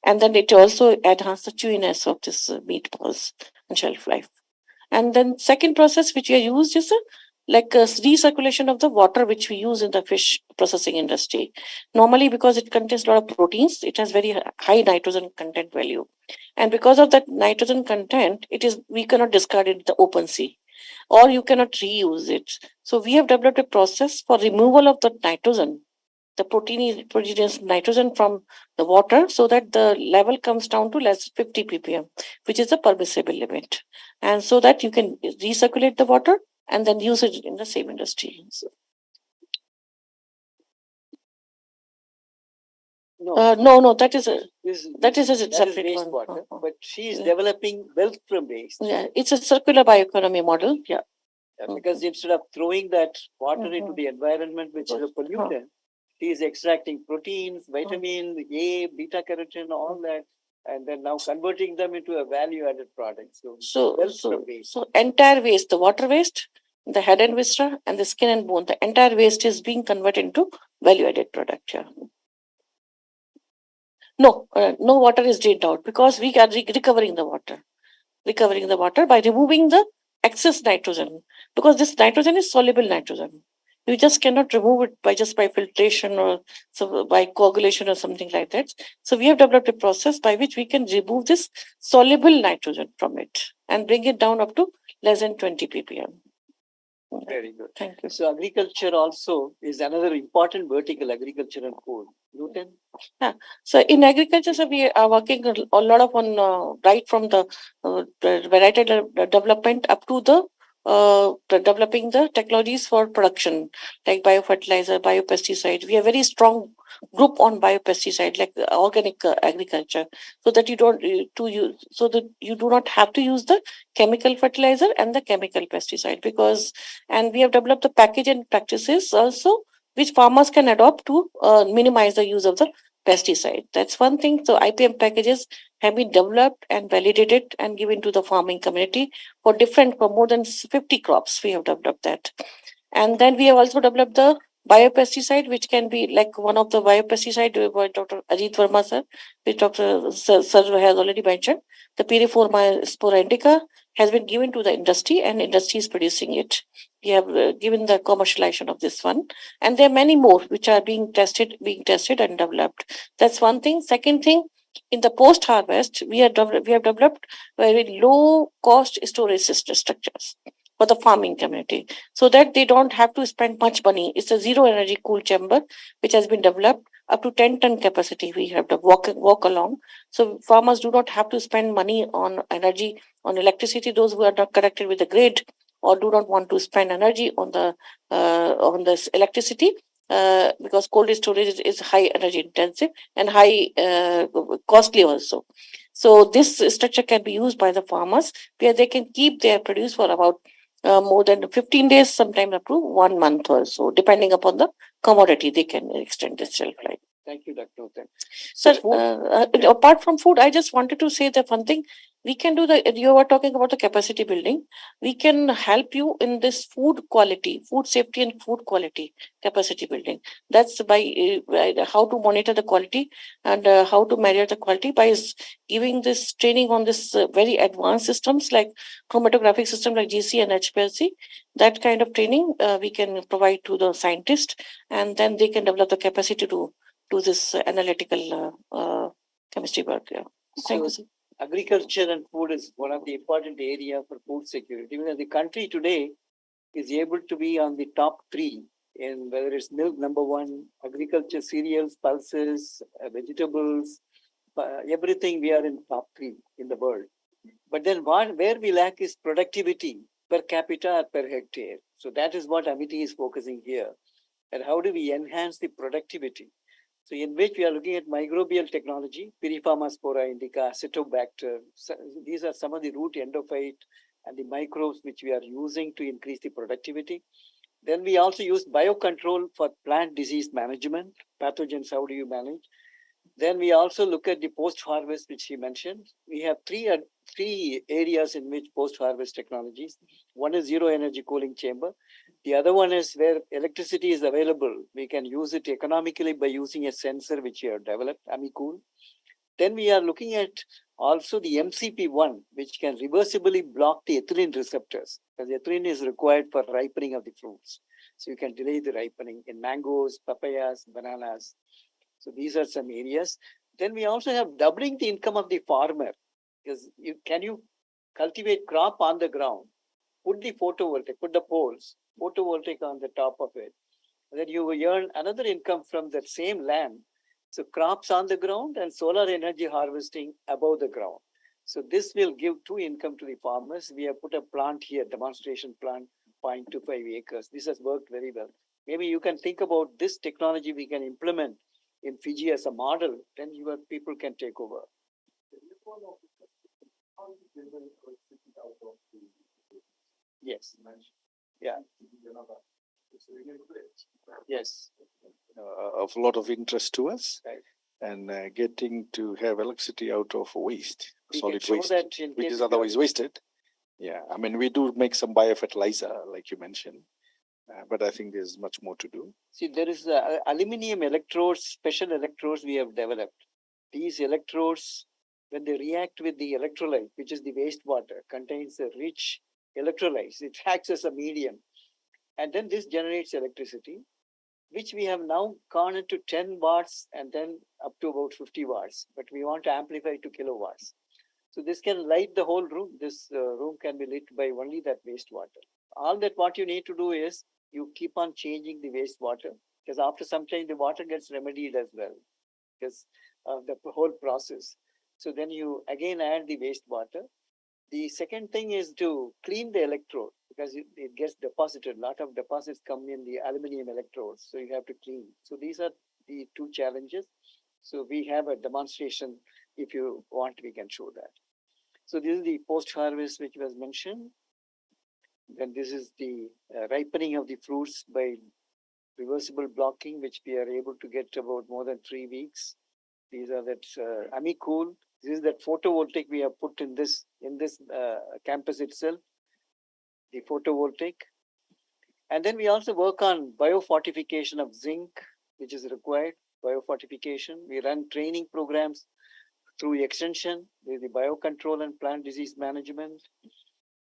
And then it also enhances the chewiness of this meatballs and shelf life. And then second process which we are used is like a recirculation of the water which we use in the fish processing industry. Normally, because it contains a lot of proteins, it has very high nitrogen content value. And because of that nitrogen content, we cannot discard it in the open sea, or you cannot reuse it. So we have developed a process for removal of the nitrogen, the proteinous nitrogen from the water, so that the level comes down to less 50 ppm, which is the permissible limit, and so that you can recirculate the water and then use it in the same industry. No, that is a separate wastewater, one. but she is developing wealth from waste. Yeah, it's a circular bioeconomy model. Yeah. Because instead of throwing that water into the environment, which is a pollutant, she is extracting proteins, vitamin A, beta carotene, all that, and then now converting them into a value-added product. So entire waste, the water waste, the head and viscera, and the skin and bone, the entire waste is being converted into value-added product. Yeah. No water is drained out, because we are recovering the water by removing the excess nitrogen, because this nitrogen is soluble nitrogen. You just cannot remove it by just by filtration or so by coagulation or something like that. So we have developed a process by which we can remove this soluble nitrogen from it and bring it down up to less than 20 ppm. Very good. Thank you. So agriculture also is another important vertical, agriculture and food. Newton? So in agriculture, so we are working a lot of on right from the variety development up to the developing the technologies for production like biofertilizer, biopesticide. We have very strong group on biopesticide like organic agriculture, so that you don't to use so that you do not have to use the chemical fertilizer and the chemical pesticide because and we have developed the package and practices also which farmers can adopt to minimize the use of the pesticide. That's one thing. So IPM packages have been developed and validated and given to the farming community for more than 50 crops. We have developed that. And then we have also developed the biopesticide, which can be like one of the biopesticide by Dr. Ajit Verma sir, which Dr. Sir has already mentioned. The Piriforma spora indica has been given to the industry and industry is producing it. We have given the commercialization of this one. And there are many more which are being tested and developed. That's one thing. Second thing, in the post harvest, we have developed very low cost storage structures for the farming community so that they don't have to spend much money. It's a zero energy cool chamber which has been developed up to 10-ton capacity. We have to walk along. So farmers do not have to spend money on energy, on electricity. Those who are not connected with the grid or do not want to spend energy on this electricity because cold storage is high energy intensive and high costly also. So this structure can be used by the farmers where they can keep their produce for about more than 15 days, sometimes up to 1 month or so, depending upon the commodity, they can extend the shelf life. Thank you, Dr. Newton. Sir, apart from food, I just wanted to say that one thing we can do you were talking about the capacity building. We can help you in this food quality, food safety and food quality capacity building. That's by how to monitor the quality and how to measure the quality by giving this training on this very advanced systems like chromatographic system like GC and HPLC. That kind of training we can provide to the scientist and then they can develop the capacity to do this analytical chemistry work. Yeah. Thank you, sir. Agriculture and food is one of the important area for food security because the country today is able to be on the top 3 in whether it's milk number 1, agriculture, cereals, pulses, vegetables, everything we are in top 3 in the world. But then where we lack is productivity per capita or per hectare. So that is what Amity is focusing here. And how do we enhance the productivity? So in which we are looking at microbial technology, Piriforma spora indica, Acetobacter. So these are some of the root endophyte and the microbes which we are using to increase the productivity. Then we also use biocontrol for plant disease management. Pathogens, how do you manage? Then we also look at the post-harvest, which he mentioned. We have three areas in which post-harvest technologies. One is zero energy cooling chamber. The other one is where electricity is available. We can use it economically by using a sensor which we have developed, AmiCool. Then we are looking at also the MCP1, which can reversibly block the ethylene receptors, because ethylene is required for ripening of the fruits. So you can delay the ripening in mangoes, papayas, bananas. So these are some areas. Then we also have doubling the income of the farmer, because can you cultivate crop on the ground, put the photovoltaic, put the poles, photovoltaic on the top of it, and then you will earn another income from that same land. So crops on the ground and solar energy harvesting above the ground. So this will give 2 income to the farmers. We have put a plant here, demonstration plant, 0.25 acres. This has worked very well. Maybe you can think about this technology we can implement in Fiji as a model, then your people can take over. Yes. Yeah. Yes. Of a lot of interest to us. Right. And getting to have electricity out of waste, We solid can show waste, that which is otherwise wasted. Yeah, I mean, we do make some biofertilizer, like you mentioned, but I think there's much more to do. See, there is aluminum electrodes, special electrodes we have developed. These electrodes, when they react with the electrolyte, which is the wastewater, contains a rich electrolytes. It acts as a medium. And then this generates electricity, which we have now gone into 10 watts and then up to about 50 watts, but we want to amplify to kilowatts. So this can light the whole room. This room can be lit by only that wastewater. All that what you need to do is you keep on changing the wastewater, because after some time the water gets remedied as well, because of the whole process. So then you again add the wastewater. The second thing is to clean the electrode, because it gets deposited. A lot of deposits come in the aluminum electrodes, so you have to clean. So these are the two challenges. So we have a demonstration. If you want, we can show that. So this is the post-harvest which was mentioned. Then this is the ripening of the fruits by reversible blocking, which we are able to get about more than 3 weeks. These are that Ami-Cool. This is that photovoltaic we have put in this campus itself, the photovoltaic. And then we also work on biofortification of zinc, which is required, biofortification. We run training programs through extension, with the biocontrol and plant disease management.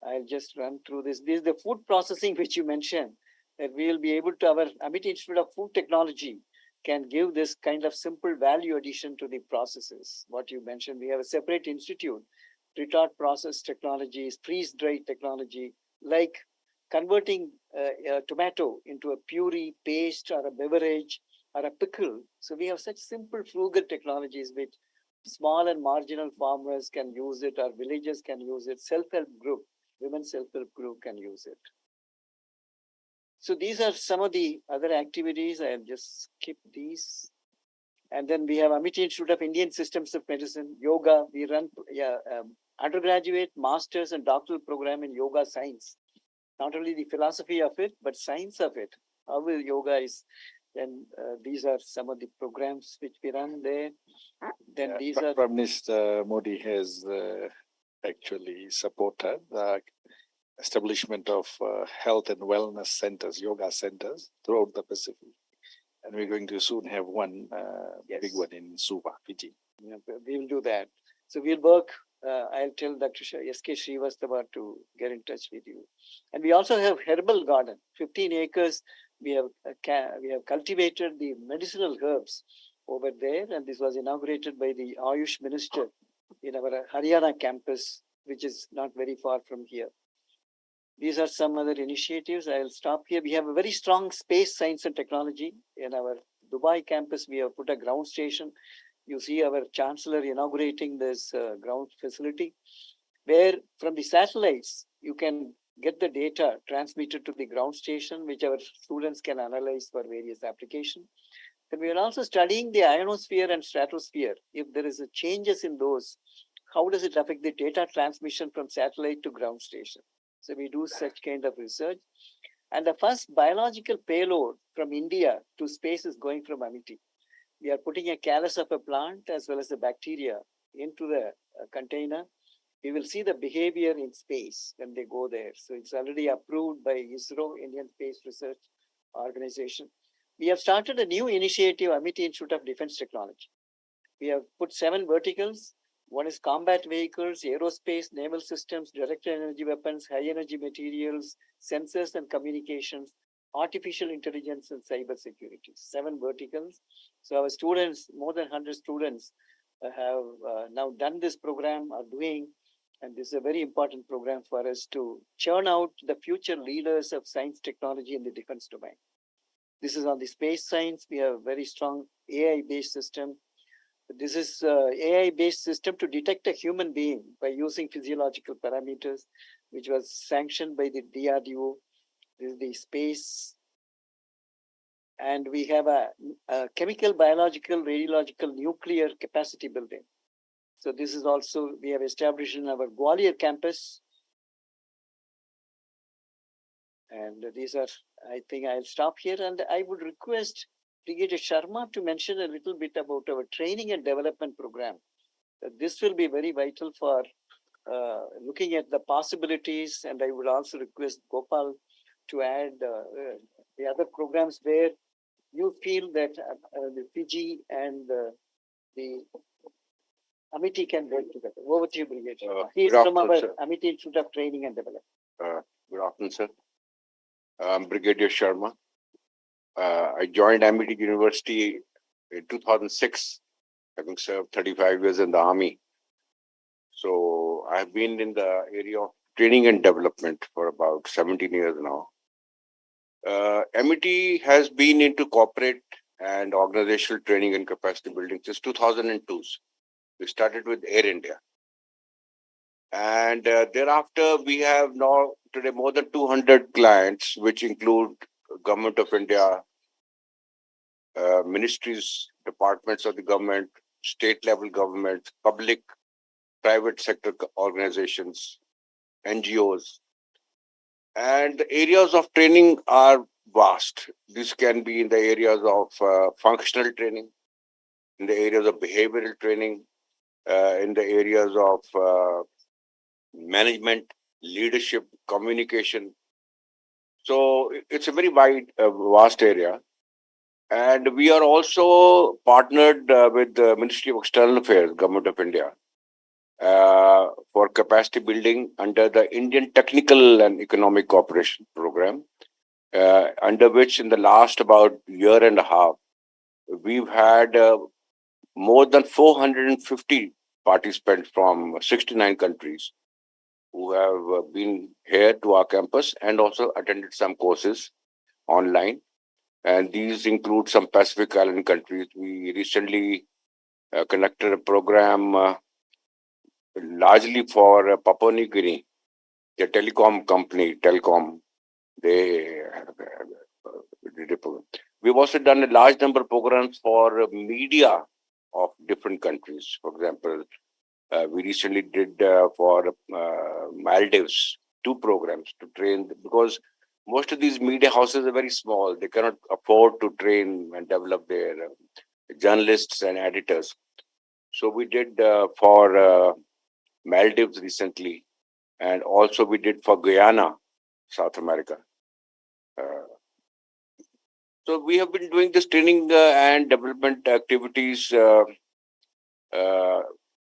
I'll just run through this. This is the food processing which you mentioned, that we will be able to, our Amity Institute of Food Technology can give this kind of simple value addition to the processes. What you mentioned, we have a separate institute, retard process technologies, freeze-dried technology, like converting a tomato into a puree, paste, or a beverage, or a pickle. So we have such simple frugal technologies which small and marginal farmers can use it, or villagers can use it, self-help group, women self-help group can use it. So these are some of the other activities. I'll just skip these. And then we have Amity Institute of Indian Systems of Medicine, yoga. We run undergraduate, master's, and doctoral program in yoga science. Not only the philosophy of it, but science of it. How yoga is. Then these are some of the programs which we run there. Then these are. Prime Minister Modi has actually supported the establishment of health and wellness centers, yoga centers throughout the Pacific. And we're going to soon have one big one in Suva, Fiji. Yeah, we will do that. So we'll work. I'll tell Dr. S.K. Srivastava to get in touch with you. And we also have herbal garden, 15 acres. We have cultivated the medicinal herbs over there, and this was inaugurated by the Ayush Minister in our Haryana campus, which is not very far from here. These are some other initiatives. I'll stop here. We have a very strong space science and technology. In our Dubai campus, we have put a ground station. You see our chancellor inaugurating this ground facility, where from the satellites, you can get the data transmitted to the ground station, which our students can analyze for various applications. And we are also studying the ionosphere and stratosphere. If there is a changes in those, how does it affect the data transmission from satellite to ground station? So we do such kind of research. And the first biological payload from India to space is going from Amity. We are putting a callus of a plant as well as the bacteria into the container. We will see the behavior in space when they go there. So it's already approved by ISRO, Indian Space Research Organization. We have started a new initiative, Amity Institute of Defense Technology. We have put 7 verticals. One is combat vehicles, aerospace, naval systems, directed energy weapons, high energy materials, sensors and communications, artificial intelligence, and cyber security. 7 verticals. So our students, more than 100 students, have now done this program, are doing, and this is a very important program for us to churn out the future leaders of science technology in the defense domain. This is on the space science. We have a very strong AI-based system. This is AI-based system to detect a human being by using physiological parameters, which was sanctioned by the DRDO. This is the space. And we have a chemical, biological, radiological, nuclear capacity building. So this is also, we have established in our Gwalior campus. And these are, I think I'll stop here, and I would request Brigadier Sharma to mention a little bit about our training and development program. This will be very vital for looking at the possibilities, and I would also request Gopal to add the other programs where you feel that the Fiji and the Amity can work together. Over to you, Brigadier. He is from our Amity Institute of Training and Development. Good afternoon, sir. I'm Brigadier Sharma. I joined Amity University in 2006, having served 35 years in the Army. So I've been in the area of training and development for about 17 years now. Amity has been into corporate and organizational training and capacity building since 2002. We started with Air India. And thereafter, we have now today more than 200 clients, which include Government of India, ministries, departments of the government, state level government, public, private sector organizations, NGOs. And the areas of training are vast. This can be in the areas of functional training, in the areas of behavioral training, in the areas of management, leadership, communication. So it's a very wide, vast area. And we are also partnered with the Ministry of External Affairs, Government of India, for capacity building under the Indian Technical and Economic Cooperation Program, under which in the last about year and a half, we've had more than 450 participants from 69 countries who have been here to our campus and also attended some courses online. And these include some Pacific Island countries. We recently conducted a program largely for Papua New Guinea, the telecom company, Telecom. They did a program. We've also done a large number of programs for media of different countries. For example, we recently did for Maldives 2 programs to train, because most of these media houses are very small. They cannot afford to train and develop their journalists and editors. So we did for Maldives recently, and also we did for Guyana, South America. So we have been doing this training and development activities,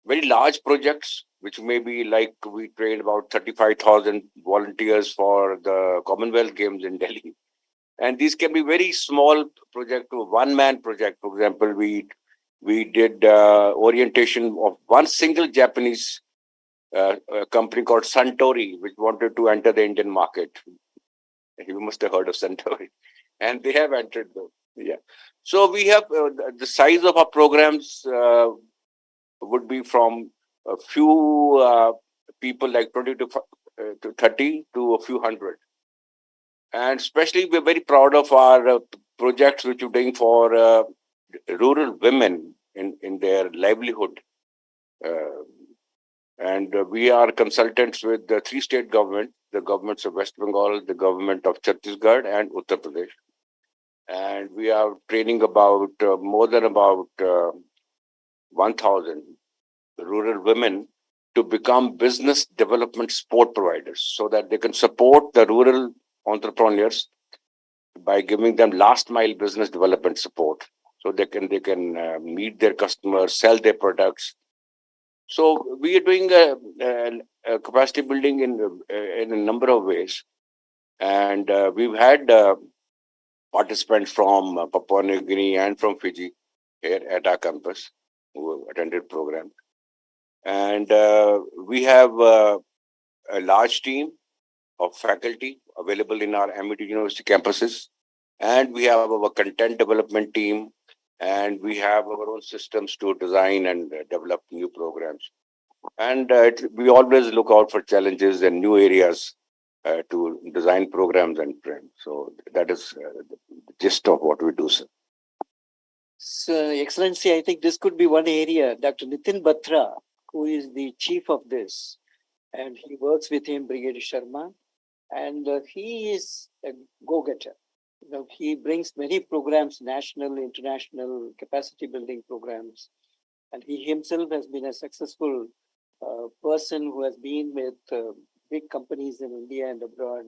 very large projects, which may be like we trained about 35,000 volunteers for the Commonwealth Games in Delhi. And these can be very small project to one-man project. For example, we did orientation of one single Japanese company called Suntory, which wanted to enter the Indian market. You must have heard of Suntory. And they have entered the, yeah. So we have the size of our programs would be from a few people like 20 to 30 to a few hundred. And especially we're very proud of our projects which we're doing for rural women in their livelihood. And we are consultants with the 3 state governments, the governments of West Bengal, the government of Chhattisgarh and Uttar Pradesh. And we are training about more than about 1,000 rural women to become business development support providers, so that they can support the rural entrepreneurs by giving them last mile business development support, so they can meet their customers, sell their products. So we are doing a capacity building in a number of ways, and we've had participants from Papua New Guinea and from Fiji here at our campus who attended program. And we have a large team of faculty available in our Amity University campuses. And we have our content development team, and we have our own systems to design and develop new programs. And we always look out for challenges and new areas to design programs and train. So that is the gist of what we do, sir. So, Excellency, I think this could be one area. Dr. Nitin Batra, who is the chief of this, and he works with him, Brigadier Sharma, and he is a go-getter. You know, he brings many programs, national, international capacity building programs, and he himself has been a successful person who has been with big companies in India and abroad.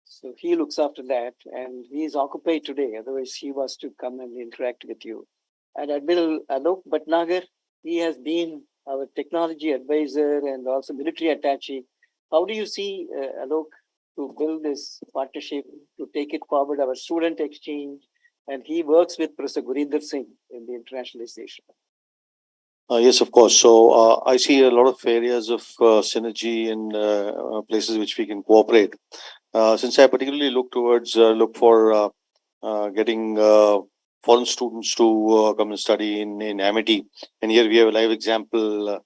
So he looks after that, and he is occupied today. Otherwise, he was to come and interact with you. And Admiral Alok Bhatnagar, he has been our technology advisor and also military attaché. How do you see, Alok, to build this partnership, to take it forward, our student exchange, and he works with Professor Gurinder Singh in the internationalization. Yes, of course. So I see a lot of areas of synergy in places which we can cooperate. Since I particularly look for getting foreign students to come and study in Amity, and here we have a live example.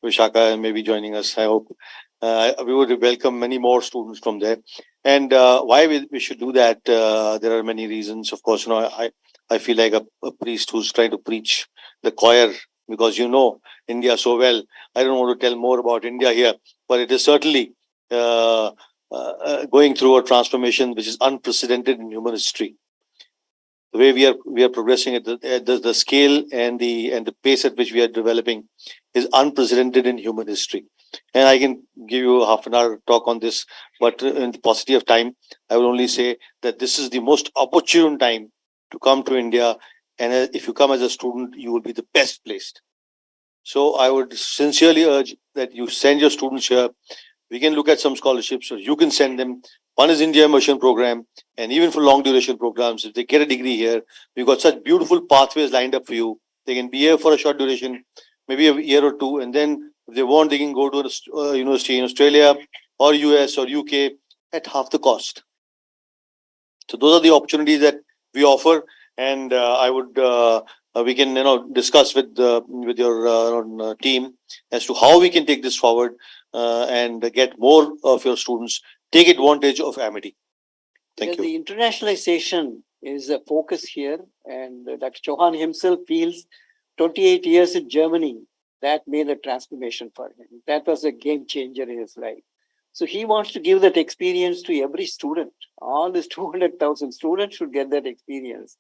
Vishaka may be joining us. I hope we would welcome many more students from there. And why we should do that? There are many reasons. Of course, I feel like a priest who's trying to preach the choir, because India so well. I don't want to tell more about India here, but it is certainly going through a transformation which is unprecedented in human history. The way we are progressing at the scale and the pace at which we are developing is unprecedented in human history. And I can give you a half an hour talk on this, but in the paucity of time, I will only say that this is the most opportune time to come to India. And if you come as a student, you will be the best placed. So I would sincerely urge that you send your students here. We can look at some scholarships, or you can send them. One is India Immersion Program, and even for long duration programs, if they get a degree here, we've got such beautiful pathways lined up for you. They can be here for a short duration, maybe a year or two, and then if they want, they can go to a university in Australia or US or UK at half the cost. So those are the opportunities that we offer, and I would we can discuss with your team as to how we can take this forward and get more of your students take advantage of Amity. Thank you. The internationalization is a focus here, and Dr. Chauhan himself feels 28 years in Germany, that made a transformation for him. That was a game changer in his life. So he wants to give that experience to every student. All these 200,000 students should get that experience.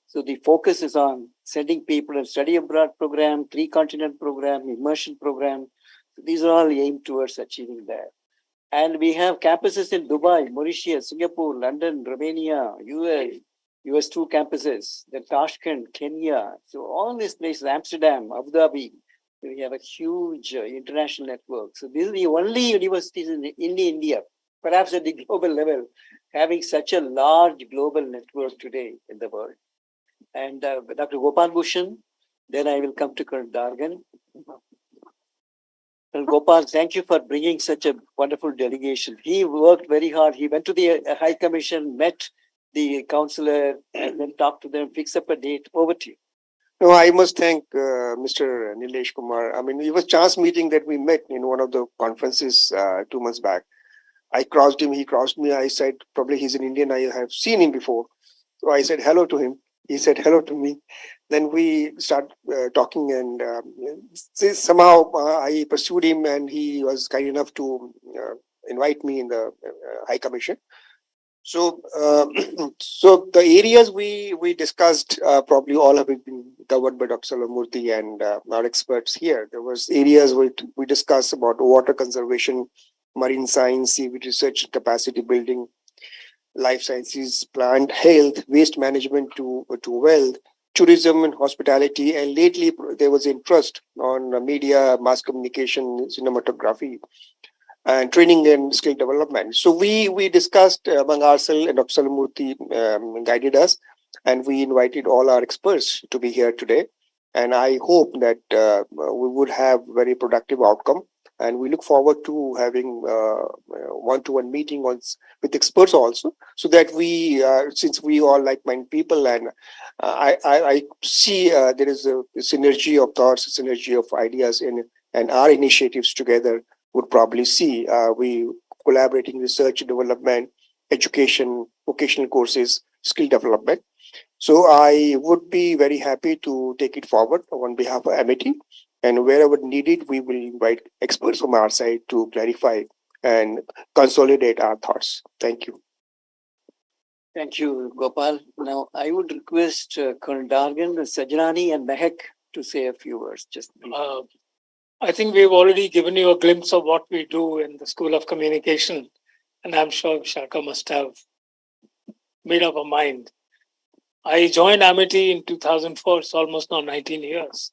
So the focus is on sending people and study abroad program, 3-continent program, immersion program. So these are all aimed towards achieving that. And we have campuses in Dubai, Mauritius, Singapore, London, Romania, US 2 campuses, then Tashkent, Kenya. So all these places, Amsterdam, Abu Dhabi, we have a huge international network. So this is the only universities in India, perhaps at the global level, having such a large global network today in the world. And Dr. Gopal Bhushan, then I will come to Colonel Dargan. Well, Gopal, thank you for bringing such a wonderful delegation. He worked very hard. He went to the High Commission, met the counselor, and then talked to them, fixed up a date. Over to you. No, I must thank Mr. Nilesh Kumar. I mean, it was chance meeting that we met in one of the conferences 2 months back. I crossed him, he crossed me. I said, probably he's an Indian. I have seen him before. So I said hello to him. He said hello to me. Then we start talking, and somehow I pursued him, and he was kind enough to invite me in the High Commission. So, so the areas we discussed probably all have been covered by Dr. Salamurthy and our experts here. There was areas we discussed about water conservation, marine science, seaweed research, capacity building, life sciences, plant health, waste management to wealth, tourism and hospitality, and lately there was interest on media, mass communication, cinematography, and training and skill development. So we discussed among ourselves, and Dr. Salamurthy guided us, and we invited all our experts to be here today. And I hope that we would have very productive outcome. And we look forward to having one-to-one meeting with experts also, so that we, since we all like-minded people, and I see there is a synergy of thoughts, a synergy of ideas, and our initiatives together would probably see we collaborating research, development, education, vocational courses, skill development. So I would be very happy to take it forward on behalf of Amity. And wherever needed, we will invite experts from our side to clarify and consolidate our thoughts. Thank you. Thank you, Gopal. Now, I would request Colonel Dargan, Sajrani, and Mehak to say a few words. I think we've already given you a glimpse of what we do in the School of Communication, and I'm sure Shaka must have made up a mind. I joined Amity in 2004, it's almost now 19 years,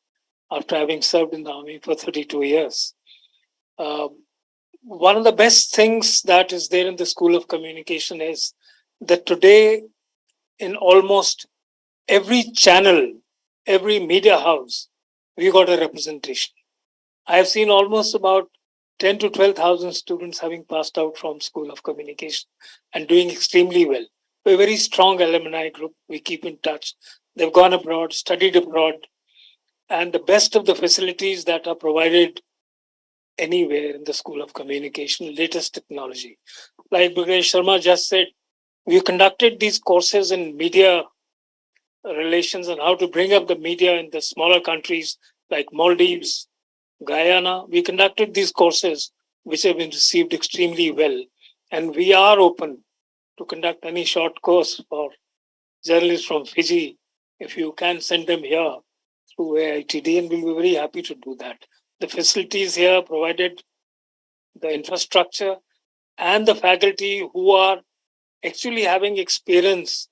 after having served in the Army for 32 years. one of the best things that is there in the School of Communication is that today, in almost every channel, every media house, we got a representation. I have seen almost about 10 to 12,000 students having passed out from School of Communication and doing extremely well. We're a very strong alumni group. We keep in touch. They've gone abroad, studied abroad, and the best of the facilities that are provided anywhere in the School of Communication, latest technology. Like Prakash Sharma just said, we conducted these courses in media relations and how to bring up the media in the smaller countries like Maldives, Guyana. We conducted these courses, which have been received extremely well. And we are open to conduct any short course for journalists from Fiji. If you can send them here through AITD, and we'll be very happy to do that. The facilities here provided, the infrastructure, and the faculty who are actually having experience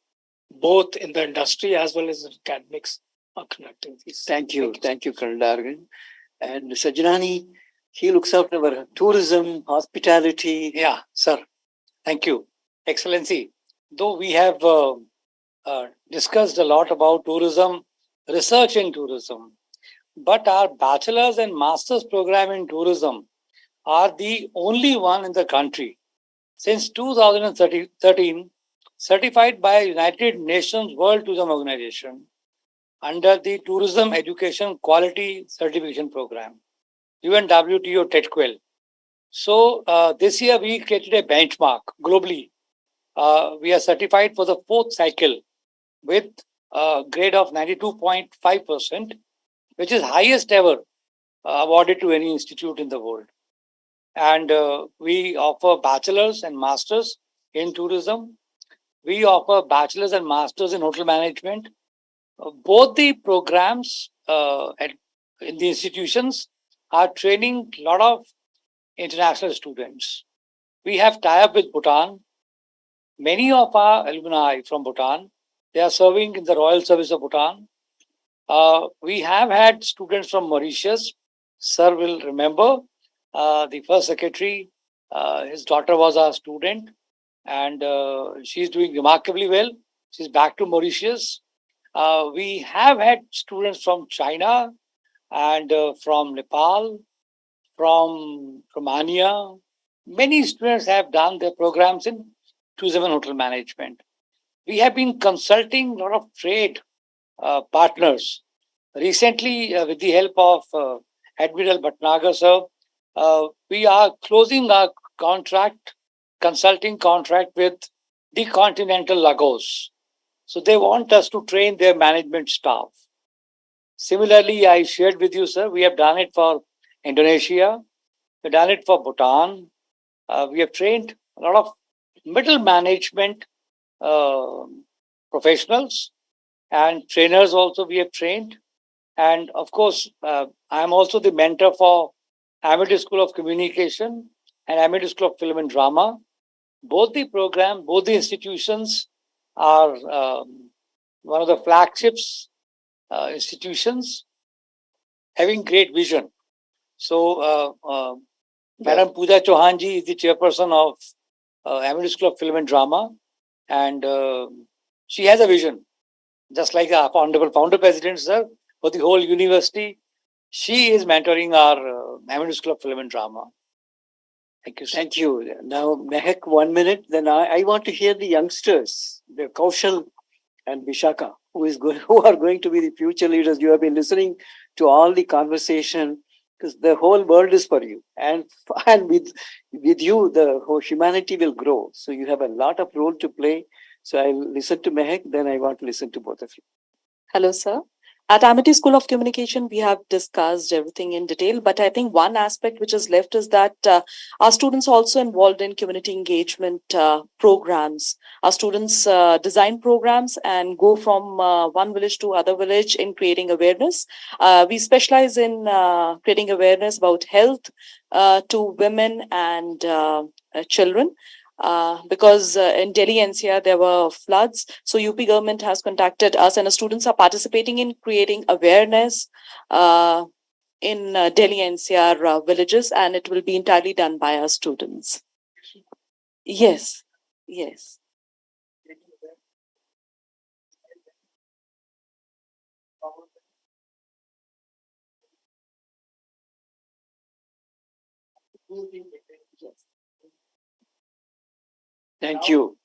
both in the industry as well as in academics are conducting these. Thank you, Colonel Dargan. And Sajnani, he looks after our tourism, hospitality. Yeah, sir. Thank you. Excellency, though we have discussed a lot about tourism, research in tourism, but our bachelor's and master's program in tourism are the only one in the country since 2013 certified by United Nations World Tourism Organization under the Tourism Education Quality Certification Program, UNWTO TETQUEL. So this year we created a benchmark globally. We are certified for the fourth cycle with a grade of 92.5%, which is highest ever awarded to any institute in the world. And we offer bachelor's and master's in tourism. We offer bachelor's and master's in hotel management. Both the programs in the institutions are training a lot of international students. We have tie-up with Bhutan. Many of our alumni from Bhutan, they are serving in the Royal Service of Bhutan. We have had students from Mauritius. Sir will remember the first secretary, his daughter was our student, and she's doing remarkably well. She's back to Mauritius. We have had students from China and from Nepal, from Romania. Many students have done their programs in tourism and hotel management. We have been consulting a lot of trade partners. Recently, with the help of Admiral Bhatnagar, sir, we are closing our consulting contract with the Continental Lagos. So they want us to train their management staff. Similarly, I shared with you, sir, we have done it for Indonesia, we've done it for Bhutan. We have trained a lot of middle management professionals and trainers also we have trained. And of course, I am also the mentor for Amity School of Communication and Amity School of Film and Drama. Both the program, both the institutions are one of the flagships institutions having great vision. So, Madam Pooja Chauhanji is the chairperson of Amity School of Film and Drama, and she has a vision, just like our honorable founder president, sir, for the whole university. She is mentoring our Amity School of Film and Drama. Thank you, sir. Thank you. Now, Mehak, 1 minute. Then I want to hear the youngsters, the Kaushal and Vishaka, who are going to be the future leaders. You have been listening to all the conversation because the whole world is for you, and with you, the whole humanity will grow. So you have a lot of role to play. So I'll listen to Mehak, then I want to listen to both of you. Hello, sir. At Amity School of Communication, we have discussed everything in detail, but I think one aspect which is left is that our students are also involved in community engagement programs. Our students design programs and go from one village to other village in creating awareness. We specialize in creating awareness about health to women and children. Because in Delhi NCR there were floods, so UP government has contacted us, and the students are participating in creating awareness in Delhi NCR villages, and it will be entirely done by our students. Yes, yes. Thank you.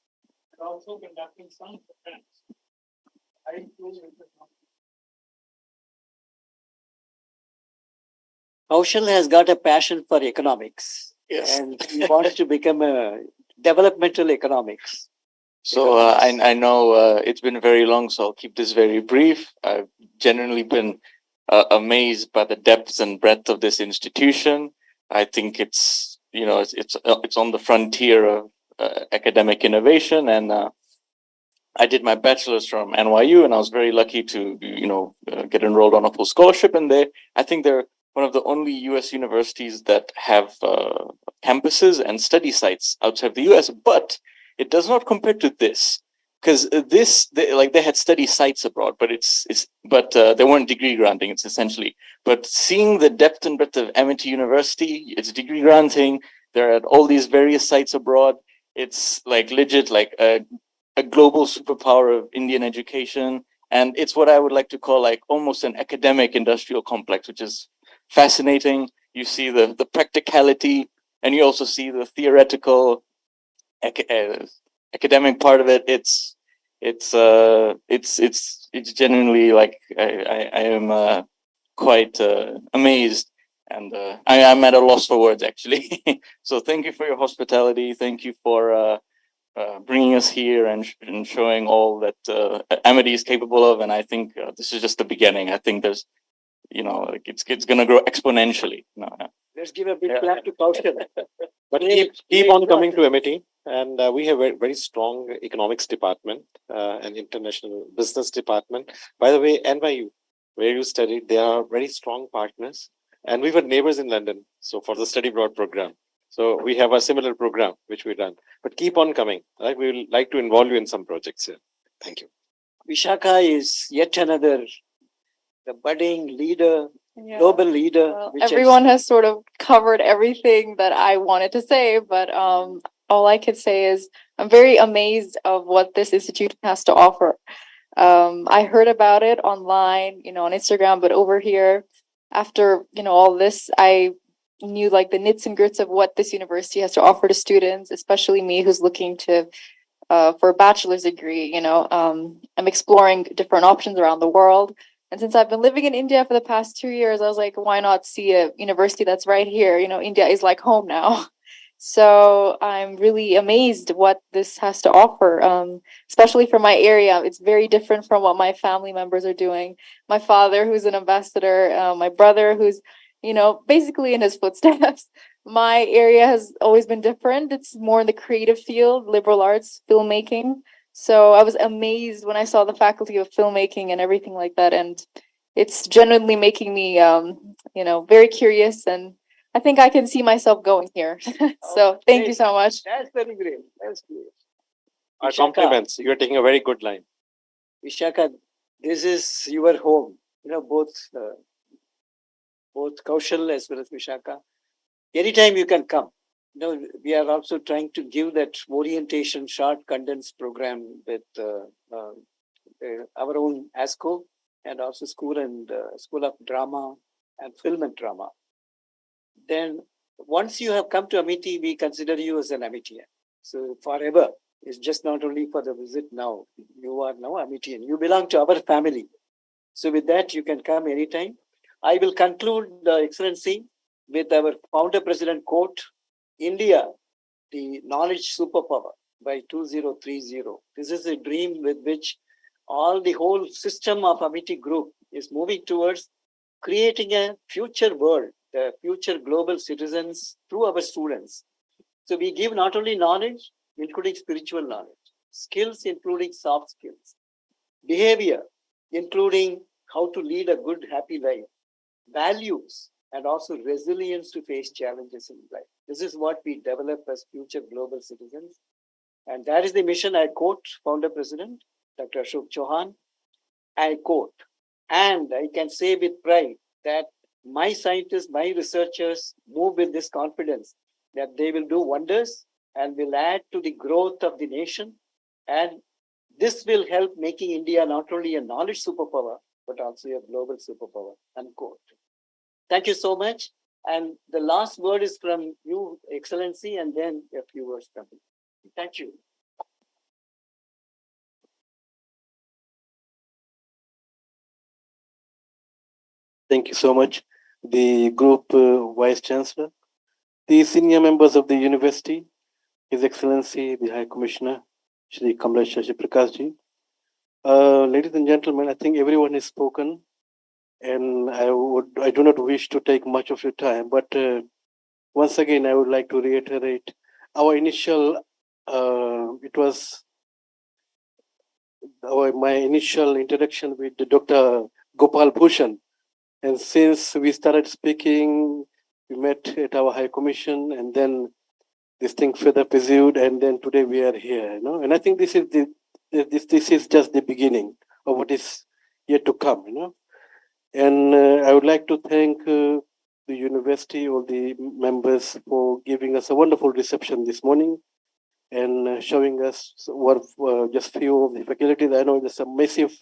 Also conducting some programs. Kaushal has got a passion for economics. Yes. And he wants to become a developmental economics. So I know it's been very long, so I'll keep this very brief. I've genuinely been amazed by the depth and breadth of this institution. I think it's it's on the frontier of academic innovation, and I did my bachelor's from NYU, and I was very lucky to get enrolled on a full scholarship. And I think they're one of the only U.S. universities that have campuses and study sites outside of the U.S. But it does not compare to this, because they had study sites abroad, but they weren't degree granting. It's essentially, but seeing the depth and breadth of M&T University, it's degree granting. They're at all these various sites abroad. It's like legit, like a global superpower of Indian education. And it's what I would like to call like almost an academic industrial complex, which is fascinating. You see the practicality, and you also see the theoretical academic part of it. It's genuinely like I am quite amazed, and I'm at a loss for words actually. So thank you for your hospitality. Thank you for bringing us here and showing all that Amity is capable of. And I think this is just the beginning. I think there's, like it's going to grow exponentially. No, no. Let's give a big clap to Kaushal. But keep on coming to MIT, and we have a very strong economics department and international business department. By the way, NYU, where you studied, they are very strong partners, and we were neighbors in London. So for the study abroad program, so we have a similar program which we run. But keep on coming. Right, we will like to involve you in some projects here. Thank you. Vishaka is yet another the budding leader, global leader. Well, everyone has sort of covered everything that I wanted to say, but all I could say is I'm very amazed of what this institution has to offer. I heard about it online, on Instagram, but over here, after all this, I knew like the nits and grits of what this university has to offer to students, especially me who's looking to for a bachelor's degree. I'm exploring different options around the world. And since I've been living in India for the past 2 years, I was like, why not see a university that's right here? India is like home now. So I'm really amazed what this has to offer, especially for my area. It's very different from what my family members are doing. My father, who's an ambassador, my brother, who's, basically in his footsteps. My area has always been different. It's more in the creative field, liberal arts, filmmaking. So I was amazed when I saw the faculty of filmmaking and everything like that. And it's genuinely making me, very curious. And I think I can see myself going here. So thank you so much. That's very great. That's great. Our compliments. You are taking a very good line. Vishaka, this is your home. Both Kaushal as well as Vishaka. Anytime you can come. We are also trying to give that orientation short condensed program with our own ASCO and also School of Drama and Film and Drama. Then once you have come to Amity, we consider you as an Amitian. So forever. It's just not only for the visit now. You are now Amitian. You belong to our family. So with that, you can come anytime. I will conclude, Excellency, with our founder president quote, India, the knowledge superpower by 2030. This is a dream with which the whole system of Amity Group is moving towards creating a future world, the future global citizens through our students. So we give not only knowledge, including spiritual knowledge, skills, including soft skills, behavior, including how to lead a good, happy life, values, and also resilience to face challenges in life. This is what we develop as future global citizens. And that is the mission. I quote founder president, Dr. Ashok Chauhan. I quote, and I can say with pride that my scientists, my researchers move with this confidence that they will do wonders and will add to the growth of the nation. And this will help making India not only a knowledge superpower, but also a global superpower, unquote. Thank you so much. And the last word is from you, Excellency, and then a few words from me. Thank you. Thank you so much. The group Vice Chancellor, the senior members of the university, His Excellency, the High Commissioner, Shri Kamlesh, Shri Prakash ji. Ladies and gentlemen, I think everyone has spoken, and I do not wish to take much of your time, but once again, I would like to reiterate our initial, my initial introduction with Dr. Gopal Bhushan. And since we started speaking, we met at our High Commission, and then this thing further pursued, and then today we are here. You know, and I think this is just the beginning of what is yet to come. You know, and I would like to thank the university, all the members, for giving us a wonderful reception this morning and showing us what just few of the faculties. I know it's a massive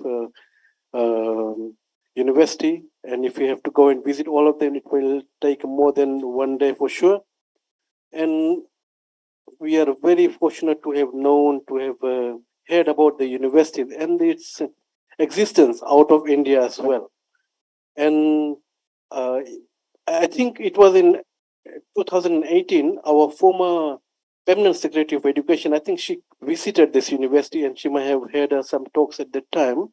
university, and if we have to go and visit all of them, it will take more than one day for sure. And we are very fortunate to have known, to have heard about the university and its existence out of India as well. And I think it was in 2018, our former permanent secretary of education, I think she visited this university, and she might have heard some talks at that time.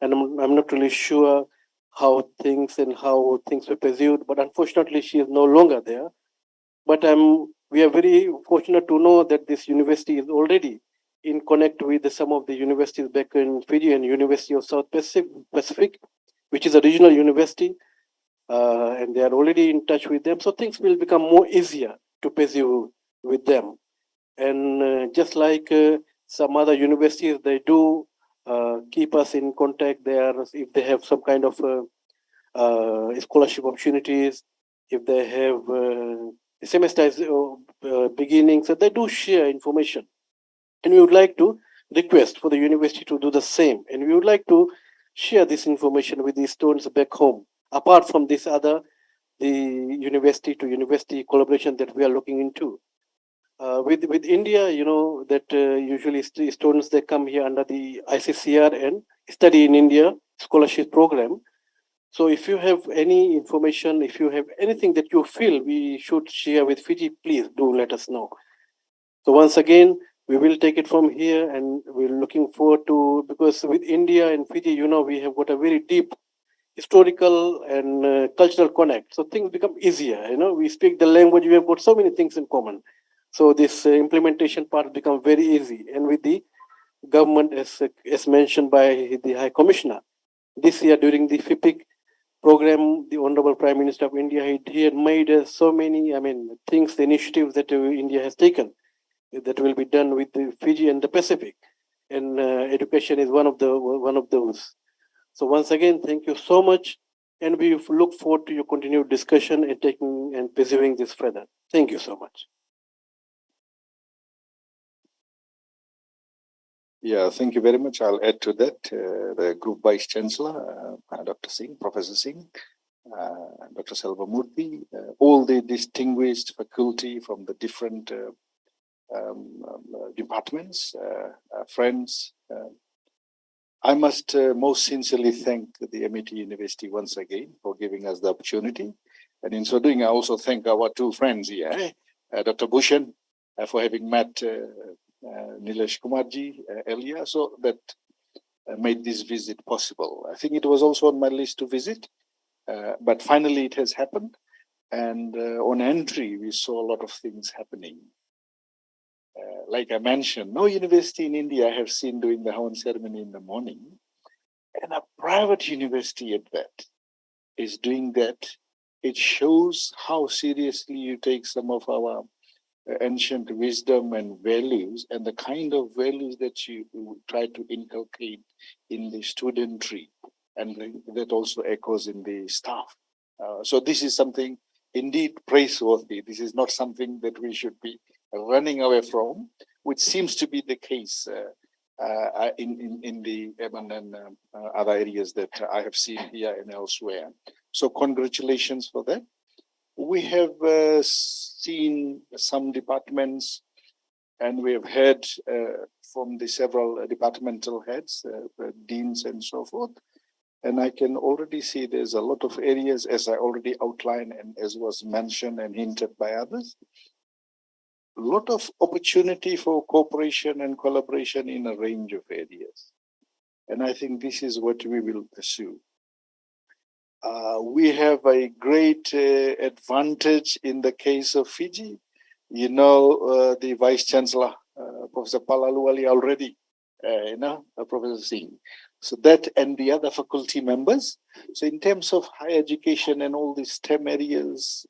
And I'm not really sure how things were pursued, but unfortunately she is no longer there. But we are very fortunate to know that this university is already in connect with some of the universities back in Fiji and University of South Pacific, which is a regional university, and they are already in touch with them. So things will become more easier to pursue with them. And just like some other universities, they do keep us in contact there if they have some kind of scholarship opportunities, if they have semester beginning, so they do share information. And we would like to request for the university to do the same. And we would like to share this information with the students back home, apart from this other, the university to university collaboration that we are looking into. With India, you know that usually students, they come here under the ICCR and study in India scholarship program. So if you have any information, if you have anything that you feel we should share with Fiji, please do let us know. So once again, we will take it from here, and we're looking forward to, because with India and Fiji, you know, we have got a very deep historical and cultural connect. So things become easier. You know, we speak the language, we have got so many things in common. So this implementation part become very easy. And with the government, as mentioned by the High Commissioner, this year during the FIPIC program, the Honorable Prime Minister of India, he had made so many, things, the initiatives that India has taken that will be done with the Fiji and the Pacific. And education is one of those. So once again, thank you so much. And we look forward to your continued discussion and taking and pursuing this further. Thank you so much. Yeah, thank you very much. I'll add to that the Group Vice Chancellor, Dr. Singh, Professor Singh, Dr. Selvamurthy, all the distinguished faculty from the different departments, friends. I must most sincerely thank the MET University once again for giving us the opportunity. And in so doing, I also thank our two friends here, Dr. Bhushan, for having met Nilesh Kumarji earlier, so that made this visit possible. I think it was also on my list to visit, but finally it has happened. And on entry, we saw a lot of things happening. Like I mentioned, no university in India I have seen doing the Hawan ceremony in the morning, and a private university at that is doing that. It shows how seriously you take some of our ancient wisdom and values, and the kind of values that you try to inculcate in the studentry, and that also echoes in the staff. So this is something indeed praiseworthy. This is not something that we should be running away from, which seems to be the case in the urban and other areas that I have seen here and elsewhere. So congratulations for that. We have seen some departments, and we have heard from the several departmental heads, deans and so forth. And I can already see there's a lot of areas, as I already outlined and as was mentioned and hinted by others, a lot of opportunity for cooperation and collaboration in a range of areas. And I think this is what we will pursue. We have a great advantage in the case of Fiji. You know, the Vice Chancellor, Professor Palaluwali already, Professor Singh. So that and the other faculty members. So in terms of higher education and all these STEM areas,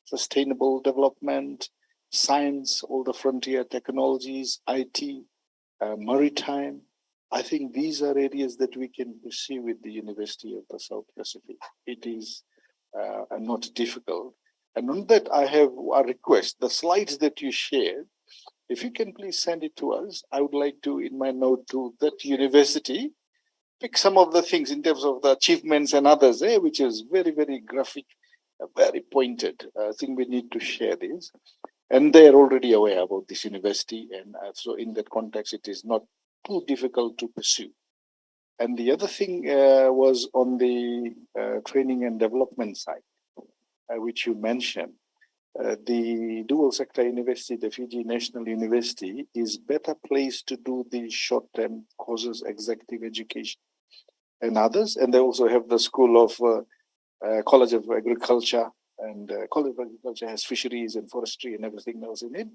sustainable development, science, all the frontier technologies, IT, maritime, I think these are areas that we can pursue with the University of the South Pacific. It is not difficult. And on that, I have a request. The slides that you shared, if you can please send it to us, I would like to, in my note to that university, pick some of the things in terms of the achievements and others, which is very, very graphic, very pointed. I think we need to share this. And they're already aware about this university. And so in that context, it is not too difficult to pursue. And the other thing was on the training and development side, which you mentioned. The dual sector university, the Fiji National University, is better placed to do the short-term courses, executive education and others. And they also have the School of College of Agriculture, and College of Agriculture has fisheries and forestry and everything else in it.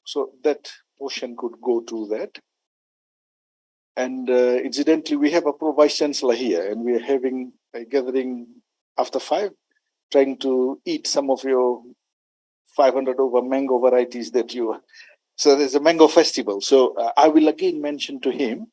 So that portion could go to that. And incidentally, we have a Vice Chancellor here, and we are having a gathering after 5, trying to eat some of your 500 over mango varieties that you. So there's a mango festival. So I will again mention to him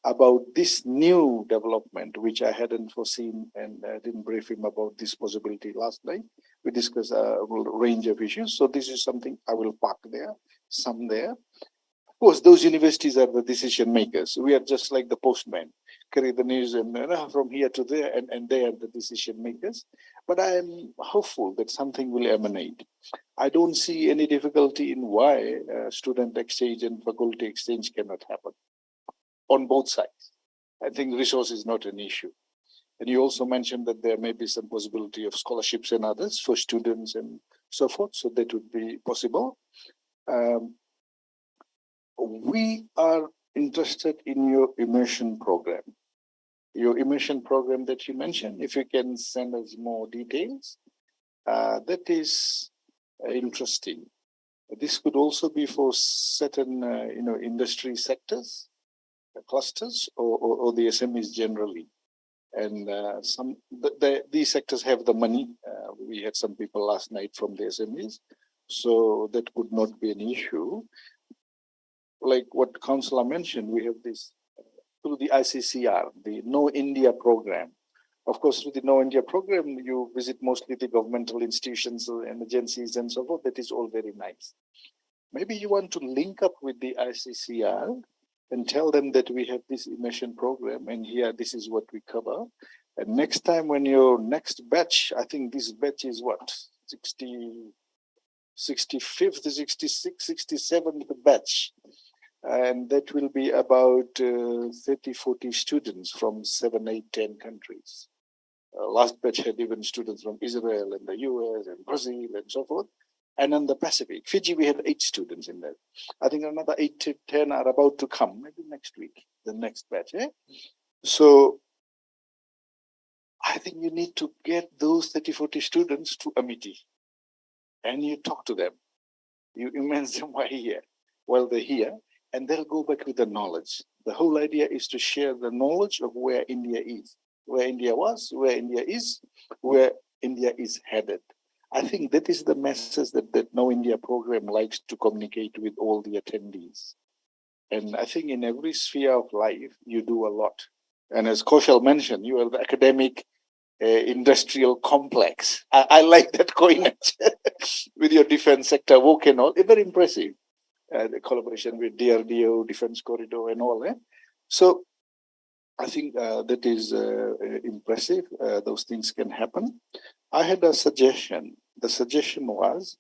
about this new development, which I hadn't foreseen and didn't brief him about this possibility last night. We discussed a range of issues. So this is something I will park there, some there. Of course, those universities are the decision makers. We are just like the postman, carry the news and from here to there, and they are the decision makers. But I am hopeful that something will emanate. I don't see any difficulty in why student exchange and faculty exchange cannot happen on both sides. I think resource is not an issue. And you also mentioned that there may be some possibility of scholarships and others for students and so forth. So that would be possible. We are interested in your immersion program. Your immersion program that you mentioned, if you can send us more details, that is interesting. This could also be for certain, industry sectors, clusters, or the SMEs generally. And these sectors have the money. We had some people last night from the SMEs, so that could not be an issue. Like what Councillor mentioned, we have this through the ICCR, the Know India program. Of course, through the Know India program, you visit mostly the governmental institutions and agencies and so forth. That is all very nice. Maybe you want to link up with the ICCR and tell them that we have this immersion program, and here this is what we cover. And next time when your next batch, I think this batch is what, 65th, 66th, 67th batch. And that will be about 30, 40 students from 7, 8, 10 countries. Last batch had even students from Israel and the US and Brazil and so forth. And in the Pacific, Fiji, we had 8 students in there. I think another 8 to 10 are about to come, maybe next week, the next batch. So I think you need to get those 30, 40 students to Amity. And you talk to them. You immerse them while they're here. And they'll go back with the knowledge. The whole idea is to share the knowledge of where India is, where India was, where India is, where India is headed. I think that is the message that Know India program likes to communicate with all the attendees. And I think in every sphere of life, you do a lot. And as Kaushal mentioned, you are the academic industrial complex. I like that coinage with your defense sector work and all. It's very impressive. The collaboration with DRDO, Defense Corridor, and all. So I think that is impressive. Those things can happen. I had a suggestion. The suggestion was,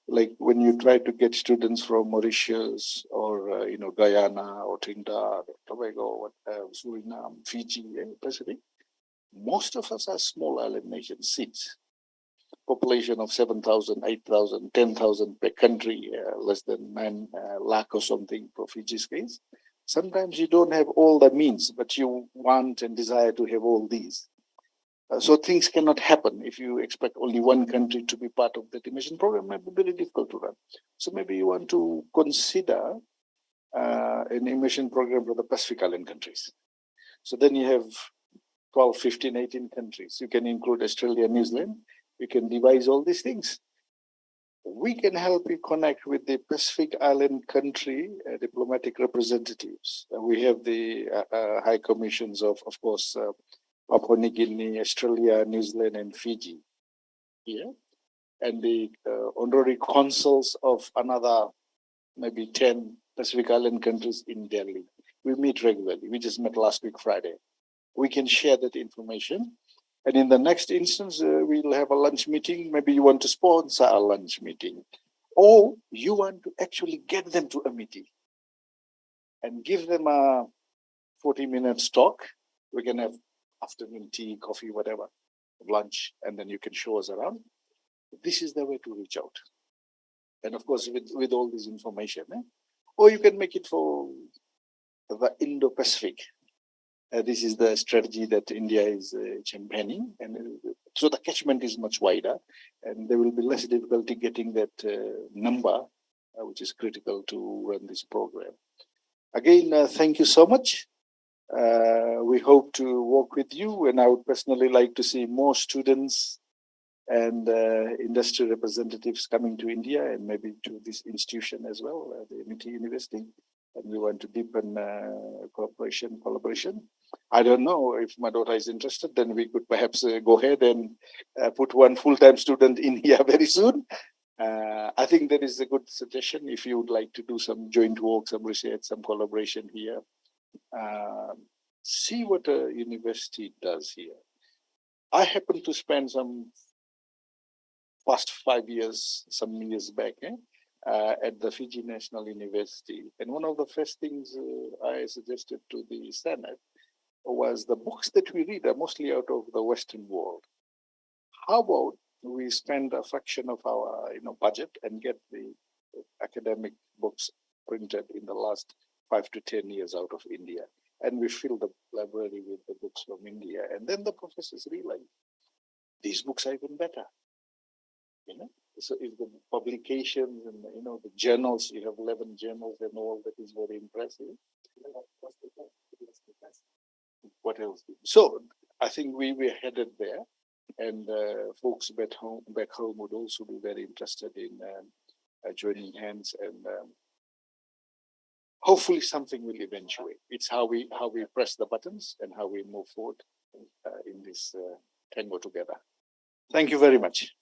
like, when you try to get students from Mauritius or Guyana or Trinidad or Tobago, Suriname, Fiji, Pacific, most of us are small island nations, six. Population of 7,000, 8,000, 10,000 per country, less than 9 lakh or something for Fiji's case. Sometimes you don't have all the means, but you want and desire to have all these. So things cannot happen if you expect only one country to be part of the immersion program. It might be very difficult to run. So maybe you want to consider an immersion program for the Pacific Island countries. So then you have 12, 15, 18 countries. You can include Australia, New Zealand. You can devise all these things. We can help you connect with the Pacific Island country diplomatic representatives. We have the high commissions of course, Papua New Guinea, Australia, New Zealand, and Fiji here, and the honorary consuls of another maybe 10 Pacific Island countries in Delhi. We meet regularly. We just met last week, Friday. We can share that information. And in the next instance, we'll have a lunch meeting. Maybe you want to sponsor a lunch meeting, or you want to actually get them to a meeting and give them a 40-minute talk. We can have afternoon tea, coffee, whatever, lunch, and then you can show us around. This is the way to reach out. And of course, with all this information, or you can make it for the Indo-Pacific. This is the strategy that India is championing, and so the catchment is much wider, and there will be less difficulty getting that number, which is critical to run this program. Again, thank you so much. We hope to work with you, and I would personally like to see more students and industry representatives coming to India and maybe to this institution as well, the MIT University. And we want to deepen collaboration. I don't know if my daughter is interested, then we could perhaps go ahead and put one full-time student in here very soon. I think that is a good suggestion if you would like to do some joint work, some research, some collaboration here. See what a university does here. I happened to spend some past 5 years, some years back, at the Fiji National University. And one of the first things I suggested to the Senate was the books that we read are mostly out of the Western world. How about we spend a fraction of our budget and get the academic books printed in the last 5 to 10 years out of India? And we fill the library with the books from India. And then the professors realize these books are even better. So if the publications and the journals, you have 11 journals and all, that is very impressive. What else? So I think we're headed there, and folks back home would also be very interested in joining hands, and hopefully something will eventuate. It's how we press the buttons and how we move forward in this tango together. Thank you very much.